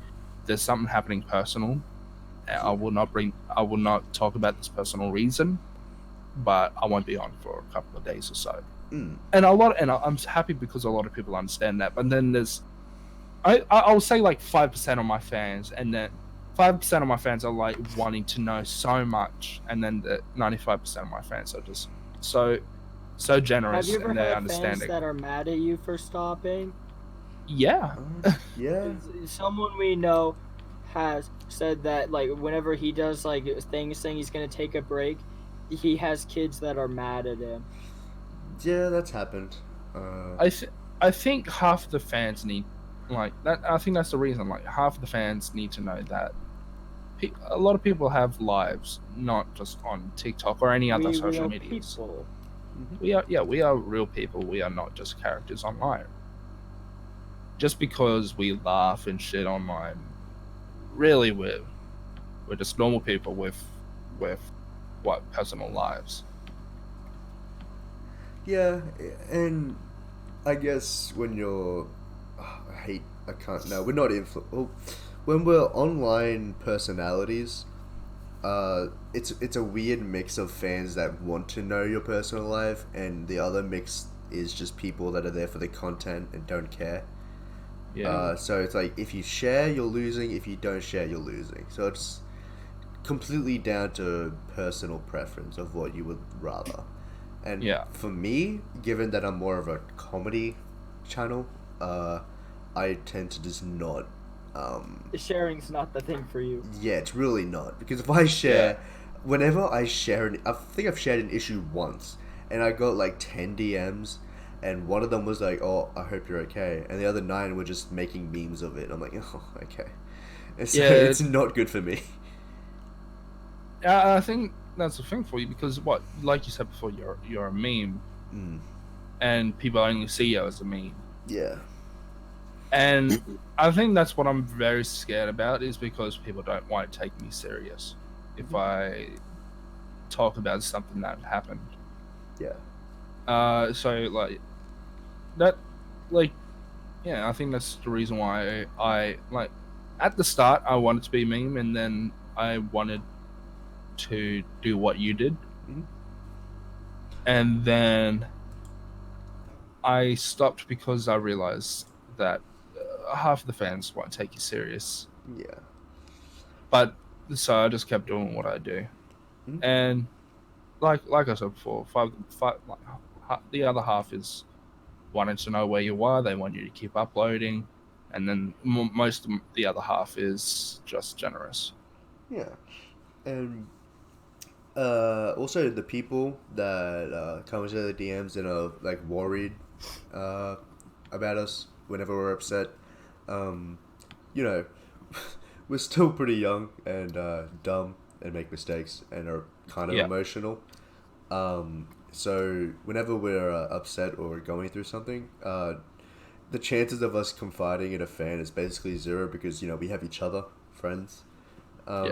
there's something happening personal. I will not talk about this personal reason, but I won't be on for a couple of days or so. Mm. And I'm happy because a lot of people understand that. But then I'll say like 5% of my fans, and then 5% of my fans are like wanting to know so much, and then the 95% of my fans are just so Have generous you ever and they're had fans understanding. that are mad at you for stopping? Yeah. Yeah. Someone we know has said that like whenever he does like things saying he's gonna take a break, he has kids that are mad at him. Yeah, that's happened. I think half the fans need like that. I think that's the reason. Like half the fans need to know that a lot of people have lives, not just on TikTok or any other We social real medias. people. We are real people. We are not just characters online. Just because we laugh and shit online, really we're just normal people with personal lives. Yeah, and I guess when you're, we're not when we're online personalities, it's a weird mix of fans that want to know your personal life, and the other mix is just people that are there for the content and don't care. Yeah. So it's like, if you share, you're losing. If you don't share, you're losing. So it's completely down to personal preference of what you would rather. And for me, given that I'm more of a comedy channel, I tend to just not. The sharing's not the thing for you. Yeah, it's really not, because if I share, whenever I share, I think I've shared an issue once, and I got like 10 DMs, and one of them was like, "Oh, I hope you're okay," and the other 9 were just making memes of it. I'm like, "Oh, okay." And so it's not good for me. I think that's the thing for you, because like you said before, you're a meme, and people only see you as a meme. Yeah. And I think that's what I'm very scared about, is because people don't want to take me serious if I talk about something that happened. Yeah. So like I think that's the reason why I like, at the start I wanted to be a meme, and then I wanted to do what you did, and then I stopped because I realized that half the fans won't take you serious. Yeah. But so I just kept doing what I do, and like I said before, the other half is wanting to know where you are. They want you to keep uploading, and then most of the other half is just generous. Yeah. And also the people that come into the DMs and are like worried about us whenever we're upset. We're still pretty young and dumb and make mistakes and are kind of emotional. So whenever we're upset or going through something, the chances of us confiding in a fan is basically zero, because we have each other, friends.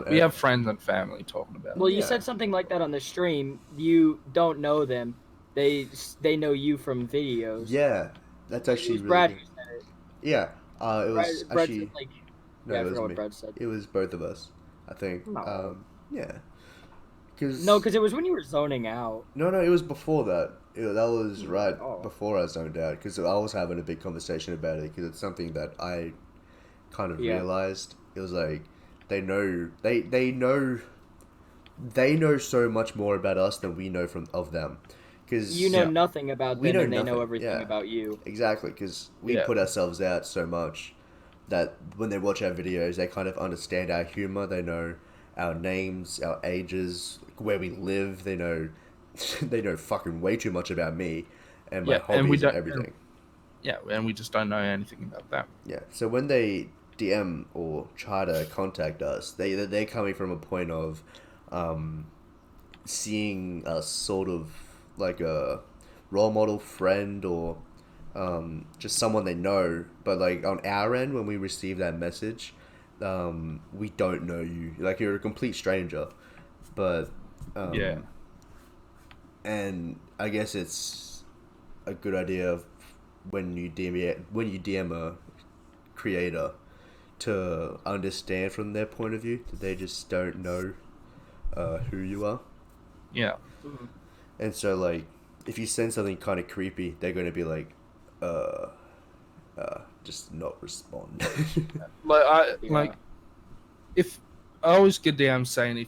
We have friends and family talking about it. Well, you said something like that on the stream. You don't know them; they know you from videos. Yeah, that's actually really Brad good. who said it. Yeah, it was Brad actually. said, like, No, I it was forgot what me. Brad said. It was both of us, I think. No. Yeah. Because it was when you were zoning out. No, it was before that. That was right before I zoned out, because I was having a big conversation about it, because it's something that I kind of realized. It was like, they know so much more about us than we know of them. Cause you know nothing about them, and they nothing. know everything about you. Exactly, because we put ourselves out so much that when they watch our videos, they kind of understand our humor. They know our names, our ages, where we live. They know fucking way too much about me and my hobbies and everything. And we just don't know anything about that. Yeah, so when they DM or try to contact us, they're coming from a point of seeing us sort of like a role model, friend, or just someone they know. But like on our end, when we receive that message, we don't know you. Like, you're a complete stranger. But and I guess it's a good idea when you DM a creator to understand from their point of view that they just don't know who you are. Yeah. And so, like, if you send something kind of creepy, they're going to be like, just not respond. If I always get DMs saying,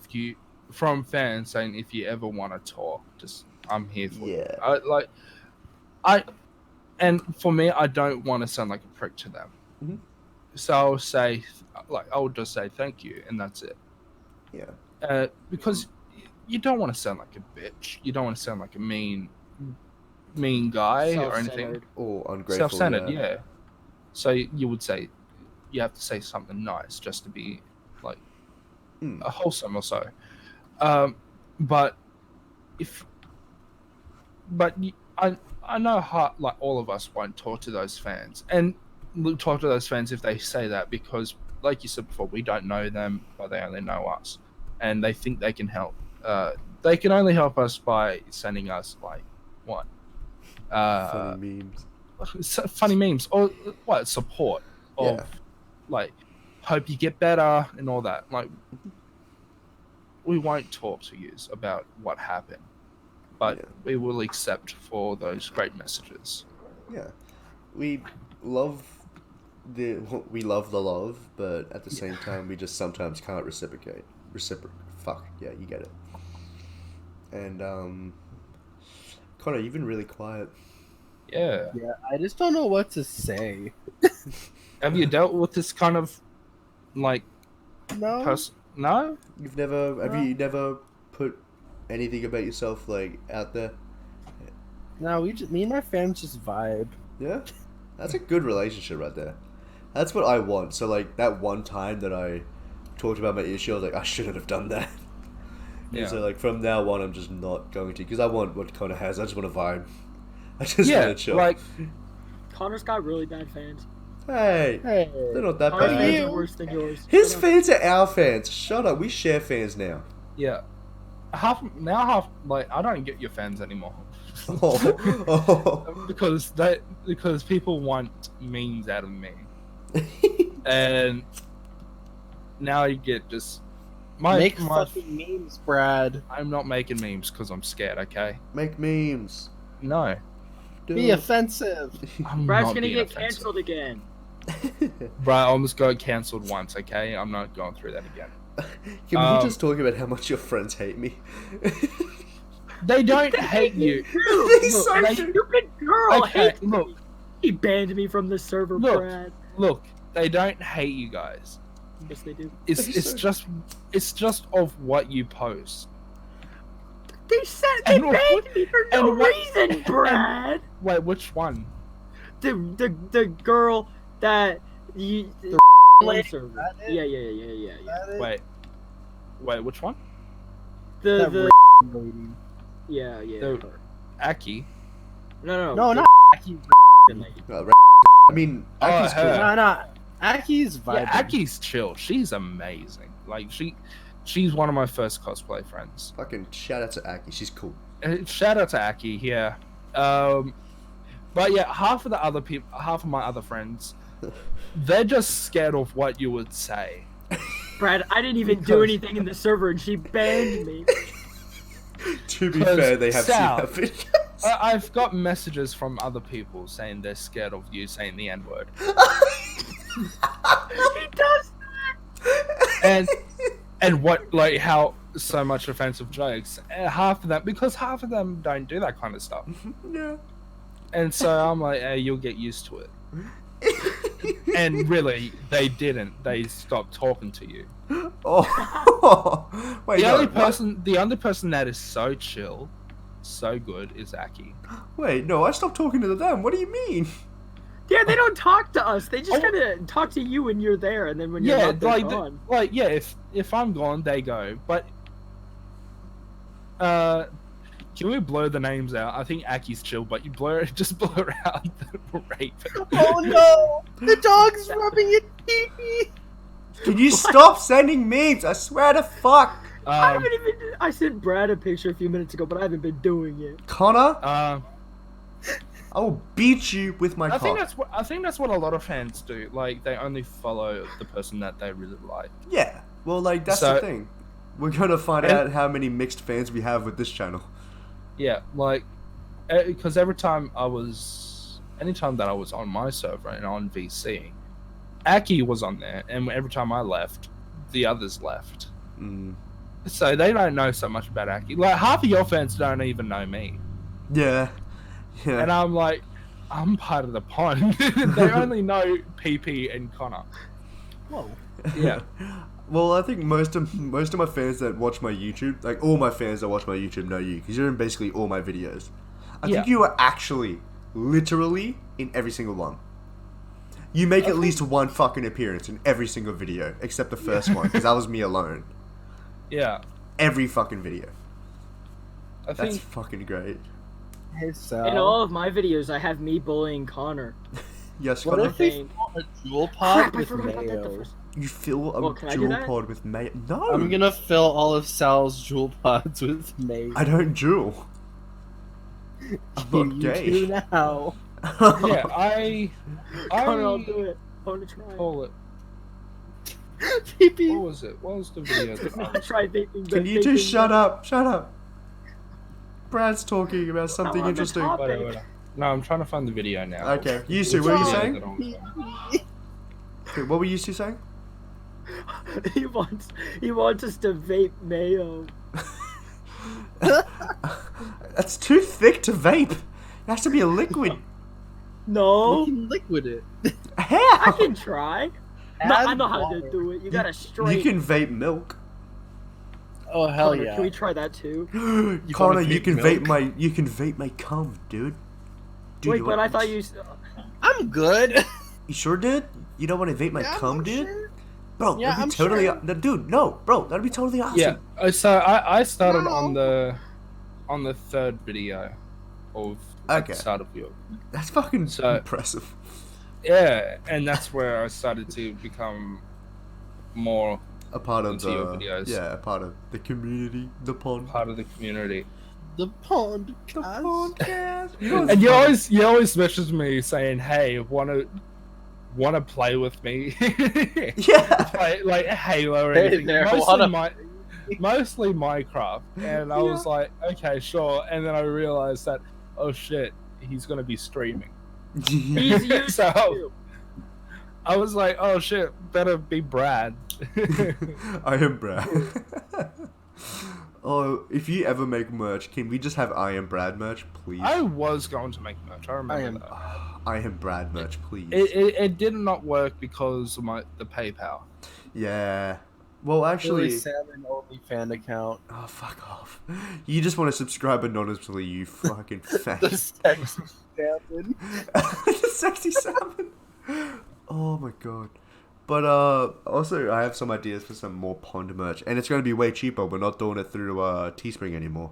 from fans saying, if you ever want to talk, just, I'm here for you. And for me, I don't want to sound like a prick to them. Mm-hmm. So I'll say, I'll just say thank you, and that's it. Yeah. Because you don't want to sound like a bitch. You don't want to sound like a mean guy or anything. Or ungrateful. Self-centered, yeah. So you would say, you have to say something nice just to be like a wholesome or so. I know how, like, all of us won't talk to those fans, and we'll talk to those fans if they say that, because, like you said before, we don't know them, but they only know us, and they think they can help. they can only help us by sending us like what? Funny memes. Funny memes or what support of Yeah. like hope you get better and all that. Like we won't talk to you about what happened, but Yeah. we will accept for those great messages. Yeah, we love the love, but at the same time, we just sometimes can't reciprocate. Fuck yeah, you get it. And Connor, you've been really quiet. Yeah. Yeah, I just don't know what to say. Have you dealt with this kind of like No. person? No. Have you never put anything about yourself like out there? No, me and my fans just vibe. Yeah, that's a good relationship right there. That's what I want. So like that one time that I talked about my issue, I was like, I shouldn't have done that. Yeah. So like from now on, I'm just not going to, because I want what Connor has. I just want to vibe. I just want to chill. like Connor's got really bad fans. Hey, Hey. they're not that Connor's bad. fans you? are worse than yours. His Shut up. fans are our fans. Shut up. We share fans now. yeah, half like I don't get your fans anymore. Oh. because people want memes out of me, and now you get just Make fucking memes, Brad. I'm not making memes because I'm scared. Okay, Make memes. no, Be offensive. I'm Brad's not gonna being get offensive. cancelled again. Bro, I almost got cancelled once. Okay, I'm not going through that again. Can we just talk about how much your friends hate me? They don't hate you. They Look, so they- do. Stupid girl Okay, hates look. me. He banned me from the server, Look. Brad. Look, they don't hate you guys. Yes, they do. It's They so- it's just of what you post. They said And they what- banned me for no and what- reason, Brad. Wait, which one? The girl that you the lady, server. that it? Yeah. Wait, which one? That The lady. yeah. The- Aki. No. No, the not Aki. lady. I mean, Oh, Aki's her. cool. No. Aki's vibing. Yeah, Aki's chill. She's amazing. Like she's one of my first cosplay friends. Fucking shout out to Aki. She's cool. Shout out to Aki, yeah. But yeah, half of my other friends, they're just scared of what you would say. Brad, I didn't even do Because- anything in the server, and she banned me. To be 'Cause fair, they have Sal- seen that video. I've got messages from other people saying they're scared of you saying the N-word. He does. And what, like, how so much offensive jokes. Half of them don't do that kind of stuff. No. And so I'm like, hey, you'll get used to it. And really, they didn't. They stopped talking to you. Oh. Wait, The no, only what? person that is so chill, so good is Aki. Wait, no, I stopped talking to them. What do you mean? Yeah, they don't talk to us. They just Oh. kind of talk to you when you're there, and then when you're Yeah, not, they're like, gone. yeah. If I'm gone, they go. But can we blur the names out? I think Aki's chill, but you just blur out the Raven. Oh no! The dog's rubbing its pee-pee. Can you stop sending memes? I swear to fuck. I haven't even. I sent Brad a picture a few minutes ago, but I haven't been doing it. Connor, Uh, I will beat you with my I think cock. that's what a lot of fans do. Like they only follow the person that they really like. Yeah, well, like, that's So- the thing. We're gonna find And- out how many mixed fans we have with this channel. Yeah, like because anytime that I was on my server and on VC, Aki was on there, and every time I left, the others left. Mm. So they don't know so much about Aki. Like half of your fans don't even know me, Yeah. Yeah. and I'm like, I'm part of the pond. They only know PP and Connor. Whoa. Yeah. Well, I think most of my fans that watch my YouTube, like all my fans that watch my YouTube, know you because you're in basically all my videos. I think Yeah. you are actually, literally, in every single one. You make at least one fucking appearance in every single video, except the first one, because that was me alone. Yeah. Every fucking video. I That's think fucking great. Hey, Sal. In all of my videos, I have me bullying Connor. Yes, What Connor? if we Thing. saw a jewel Crap, pod I with forgot about that the mayo? first. You fill a Well, can I do jewel that? pod with mayo. No! I'm gonna fill all of Sal's jewel pods with mayo. I don't jewel. I'm not You gay. do now. Yeah, I Connor, I'll do it. I want to try. call it. Pee-pee. What was it? What was the video? That I I was... tried vaping. Can you just shut up? Shut up. Brad's talking about something on the interesting. topic. Whatever. No, I'm trying to find the video now. Okay, Yusu, what were you Video saying? that I was on. Okay, what were Yusu saying? He wants us to vape mayo. That's too thick to vape. It has to be a liquid. You No, can liquid it. I How? can try. No, I know how to do it. You gotta You straight. can vape milk. Oh hell Connor, yeah. Can we try that too? Connor, vape you can milk? vape my cum, dude. Dude, Wait, you but want- I thought you. I'm good. You sure did? You don't want to vape my Yeah, cum, I'm dude? sure. Bro, Yeah, that'd be I'm totally sure. no, dude, no, bro, that'd be totally awesome. Yeah, so I started No. on the third video of at Okay. the start of your That's fucking So- impressive. yeah, and that's where I started to become more A part of into the your videos. yeah, a part of the community, the pond. part of the community. The Pondcast. And you always message me saying, "Hey, wanna play with me?" Yeah. play, like Halo or Hey anything. there, Mostly Minecraft, and I was like, okay, sure. And then I realized that, oh shit, he's gonna be streaming. He's used So- to. I was like, oh shit, better be Brad. I am Brad. Oh, if you ever make merch, can we just have I am Brad merch, please? I was going to make merch. I remember that. I am Brad merch, please. It did not work because of the PayPal. Yeah. Well, actually, Silly Salmon only fan account. oh fuck off. You just want to subscribe anonymously, you fucking The fag. sexy salmon. The sexy salmon. Oh my god. But also I have some ideas for some more pond merch, and it's going to be way cheaper. We're not doing it through Teespring anymore.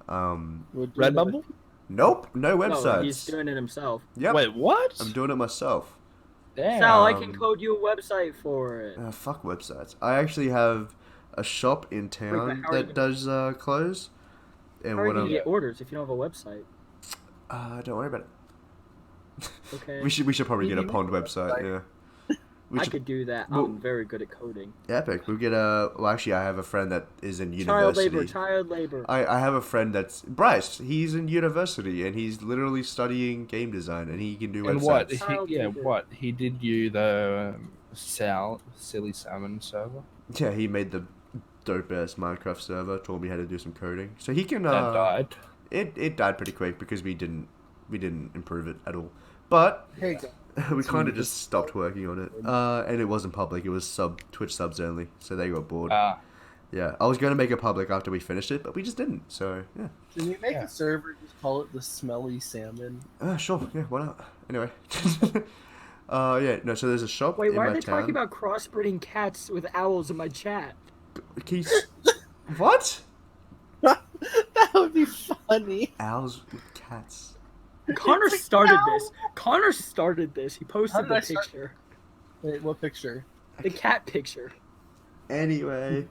Redbubble? Nope, no websites. No, he's doing it himself. Yep. Wait, what? I'm doing it myself. Damn. Sal, I can code you a website for it. Fuck websites. I actually have a shop in town how are that you does clothes. And How are you when gonna I'm get orders if you don't have a website? don't worry about it. Okay. We should probably get a You pond need a website. website. Yeah. We I should, could do that. well- I'm very good at coding. epic. We'll get a. Well, actually, I have a friend that is in Child university. labor, child labor. I have a friend that's Bryce. He's in university and he's literally studying game design, and he can do And websites. what? Child labor. What? He did you the Silly Salmon server? Yeah, he made the dope ass Minecraft server. Told me how to do some coding, so he can. That died. It died pretty quick because we didn't improve it at all. But Hey, we kind of just stopped working on it. And it wasn't public. It was Twitch subs only, so they got bored. Yeah, I was going to make it public after we finished it, but we just didn't. So yeah. can we make Yeah. a server just call it the Smelly Salmon? Sure. Yeah, why not? Anyway. Yeah. No. So there's a shop Wait, in why my are they town. talking about crossbreeding cats with owls in my chat? What? That would be funny. Owls with cats. Connor started this. Connor started this. He How posted did the I start- picture. Wait, what picture? The cat picture. Anyway,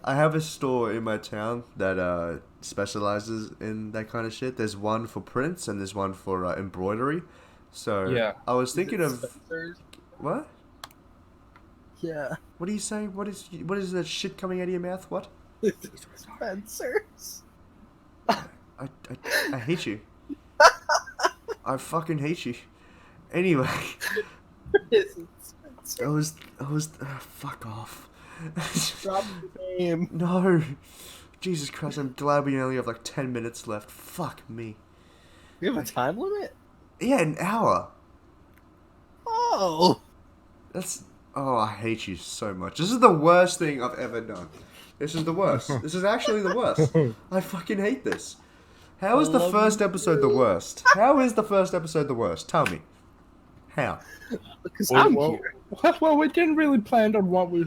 I have a store in my town that specializes in that kind of shit. There's one for prints and there's one for embroidery. So Yeah. I was thinking Is it of Spencer's? what? Yeah. What are you saying? What is that shit coming out of your mouth? What? Spencer's. I hate you. I fucking hate you. Anyway, Is it Spencer? I was fuck off. Drop the name. No. Jesus Christ, I'm glad we only have like 10 minutes left. Fuck me. We have a time limit? Yeah, an hour. Oh. That's... Oh, I hate you so much. This is the worst thing I've ever done. This is the worst. This is actually the worst. I fucking hate this. How is the love first episode the worst? How is the first episode the worst? Tell me. How? Because Well, I'm well, here. well, we didn't really plan on what we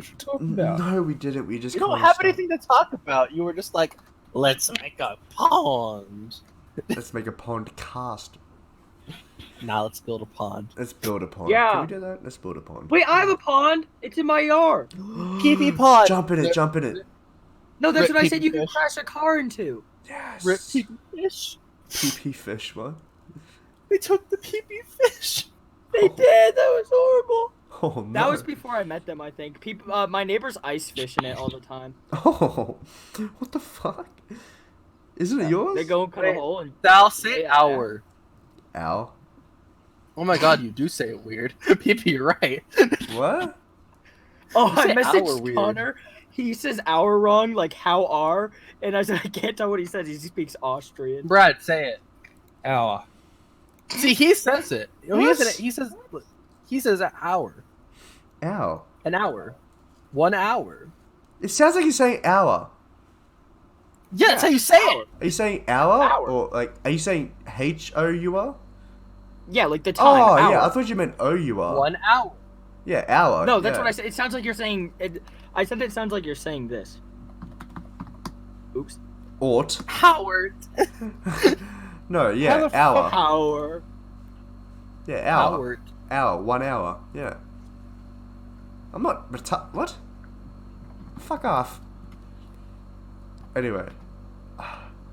should talk about. No, we didn't. We just You don't kinda have started. anything to talk about. You were just like, let's make a pond. Let's make a pond cast. Now let's build a pond. Let's build a pond. Yeah. Can we do that? Let's build a pond. Wait, I have a pond. It's in my yard. Pee-pee pond. Jump in it. Jump in it. No, that's Rip what I said. You pee-pee can fish. crash a car into. Yes. Rip pee-pee fish. Pee-pee fish. What? They took the pee-pee fish. They did. That was horrible. Oh no. That was before I met them, I think. People, my neighbors ice fish in it all the time. Oh. What the fuck? Isn't it yours? They go and cut a hole and. Sal, say Yeah. hour. Ow. Oh my god, you do say it weird. Pee-pee, you're right. What? Oh, You I say hour messaged weird. Connor. He says hour wrong, like how are, and I said I can't tell what he says. He speaks Austrian. Brad, say it. Hour. See, he says it. What? He says an hour. Ow. An hour. 1 hour. It sounds like you're saying hour. Yeah, that's how you say it. Are you saying hour? Hour. Or like, are you saying H-O-U-R? Yeah, like the time. Oh, hour. yeah. I thought you meant O-U-R. 1 hour. Yeah, hour. No, that's yeah. what I said. It sounds like you're saying. I said it sounds like you're saying this. Oops. Ought. Howard. No, yeah, How the hour. Hour. Yeah, hour. Howard. Hour. 1 hour. Yeah. I'm not what? Fuck off. Anyway.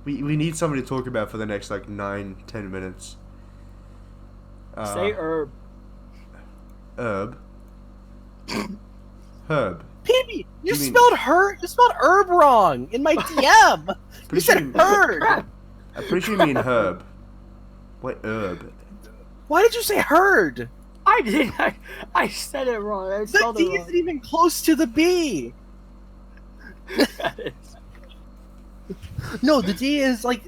We need somebody to talk about for the next, like, 9-10 minutes. Say herb. Herb. Herb. Pee-pee, you You mean- spelled her. You spelled herb wrong in my DM. you Pretty said sure- herd. I'm pretty sure you mean herb. What herb? Why did you say herd? I did. I said it wrong. I The spelled D it wrong. isn't even close to the B. No, the D is like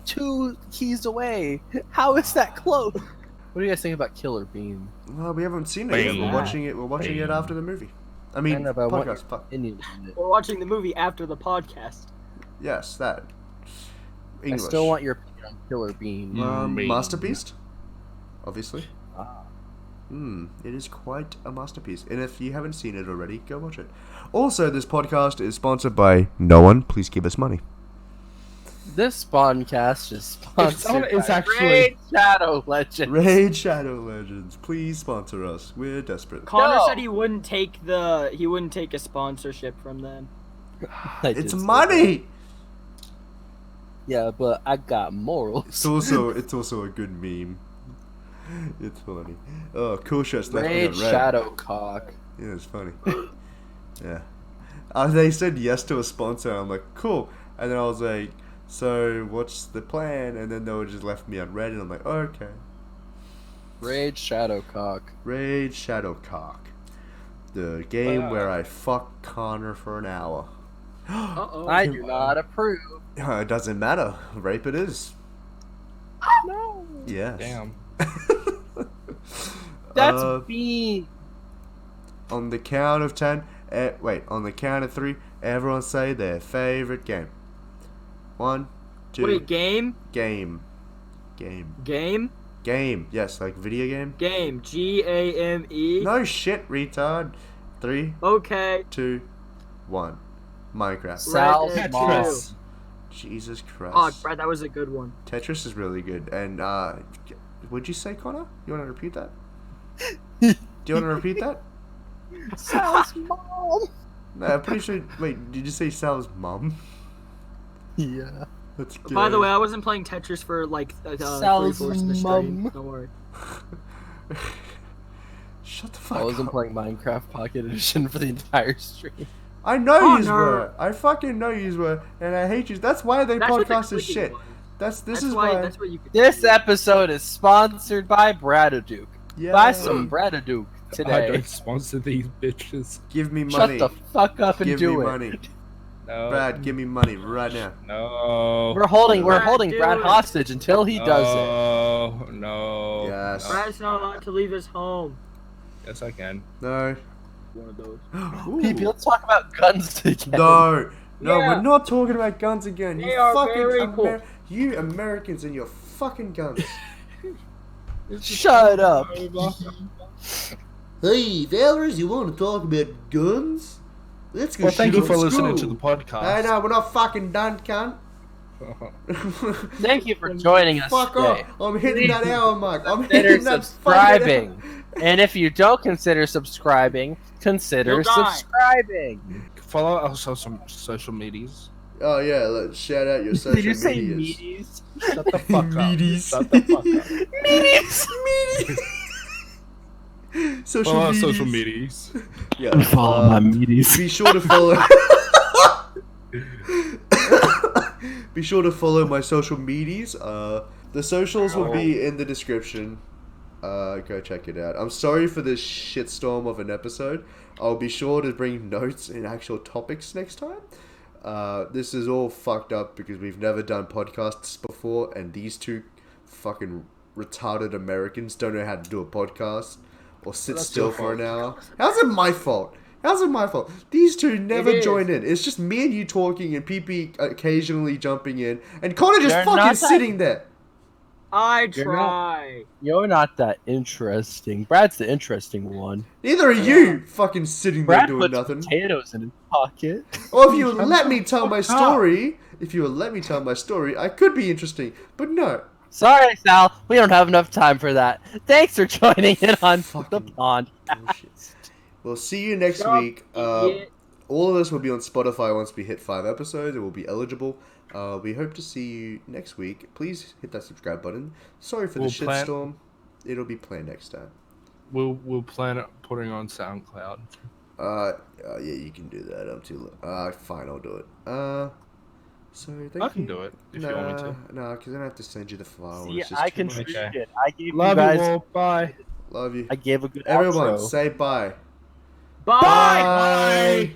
2 keys away. How is that close? What do you guys think about Killer Bean? Well, we haven't seen it yet. We're Bang. watching it. We're watching it after the movie. I mean, know, but I want podcast. Fuck. Indian in it. We're watching the movie after the podcast. Yes, that. English. I still want your opinion on Killer Bean. Bean. Masterpiece. Obviously. Ah. It is quite a masterpiece. And if you haven't seen it already, go watch it. Also, this podcast is sponsored by no one. Please give us money. This Pondcast is sponsored someone is by actually- Raid Shadow Legends. Raid Shadow Legends, please sponsor us. We're desperate. Connor No. said he wouldn't take a sponsorship from them. I did It's say money. that. Yeah, but I got morals. It's also a good meme. It's funny. Oh, cool shirts left me Raid on red. Shadowcock. Yeah, it's funny. Yeah. They said yes to a sponsor. I'm like, cool. And then I was like, so what's the plan? And then they were just left me on red, and I'm like, okay. Raid Shadowcock. Raid Shadowcock. The game where I fuck Connor for an hour. Uh-oh. I do not approve. It doesn't matter. Rape it is. No. Yes. Damn. That's Uh, Bean. On the count of 10, on the count of 3, everyone say their favorite game. 1, 2, Wait, game? game. Yes, like video game. Game. G-A-M-E? No shit, retard. 3, Okay. 2, 1. Minecraft. Sal's there, mom. Tetris. Jesus Christ. Oh, Brad, that was a good one. Tetris is really good. And, what'd you say, Connor? You want to repeat that? Do you want to repeat that? Sal's mom. No, I'm pretty sure. Wait, did you say Sal's mom? Yeah. That's good. By the way, I wasn't playing Tetris for like Sal's 3/4 of the stream. mum. Don't worry. Shut the fuck I wasn't up. playing Minecraft Pocket Edition for the entire stream. I know Oh, yous no. were. I fucking know yous were, and I hate yous. That's why they That's what the podcast is clicking shit. was. This That's is why. why. That's what you could This do. episode is sponsored by Bradadook. Yeah. Buy some Bradadook I today. don't sponsor these bitches. Give me Shut money. the fuck up and Give do me it. money. No. Brad, give me money right now. No. We're holding Brad, do Brad it. hostage until he does it. Oh, no. Yes. Brad's not allowed to leave his home. Yes, I can. No. One of those. Ooh. PP, let's talk about guns again. No. No, Yeah. we're not talking about guns again. They You are fucking very cool. You Americans and your fucking guns. Shut up. Hey, fellas, you want to talk about guns? Let's go Well, thank shoot you for up listening school. to the podcast. I know, we're not fucking done, cunt. Thank you for joining us Fuck today. off! I'm hitting that hour mark. I'm Consider hitting that subscribing. And if you don't consider subscribing, consider You'll die. subscribing. Follow our social medias. Oh yeah, let's shout out your social Did you say medias. meaties? Shut the fuck up. Meaties. Shut the fuck up. Social Follow our medias. social medias. Yeah. Follow my meaties. Be sure to follow. Be sure to follow my social medias. The socials will be in the description. Go check it out. I'm sorry for this shitstorm of an episode. I'll be sure to bring notes and actual topics next time. This is all fucked up because we've never done podcasts before, and these two fucking retarded Americans don't know how to do a podcast or sit That's still your for an fault. hour. How's it my fault? How's it my fault? These two never is. join in. It's just me and you talking and PP occasionally jumping in, and Connor just You're fucking not that- sitting there. I You're try. You're not that interesting. Brad's the interesting one. Neither are you fucking sitting there Brad doing puts nothing. potatoes in his pocket. Or if you would I'm let so me tell my fucked up. story, I could be interesting. But no. Sorry, Sal. We don't have enough time for that. Thanks for joining in on the Fucking pond. bullshit. We'll see you next Stop, week. idiot. All of us will be on Spotify once we hit 5 episodes. It will be eligible. We hope to see you next week. Please hit that subscribe button. Sorry for the We'll plan- shitstorm. It'll be planned next time. We'll plan it putting on SoundCloud. Yeah, you can do that. I'm too. Fine, I'll do it. So thank I can you. do it if you want me to. Nah, because then I have to send you the file. and See, it's just I too much. contributed. Okay. I gave Love you guys. you all. Bye. Love you. I gave a good Everyone, outro. say bye. Bye. Bye.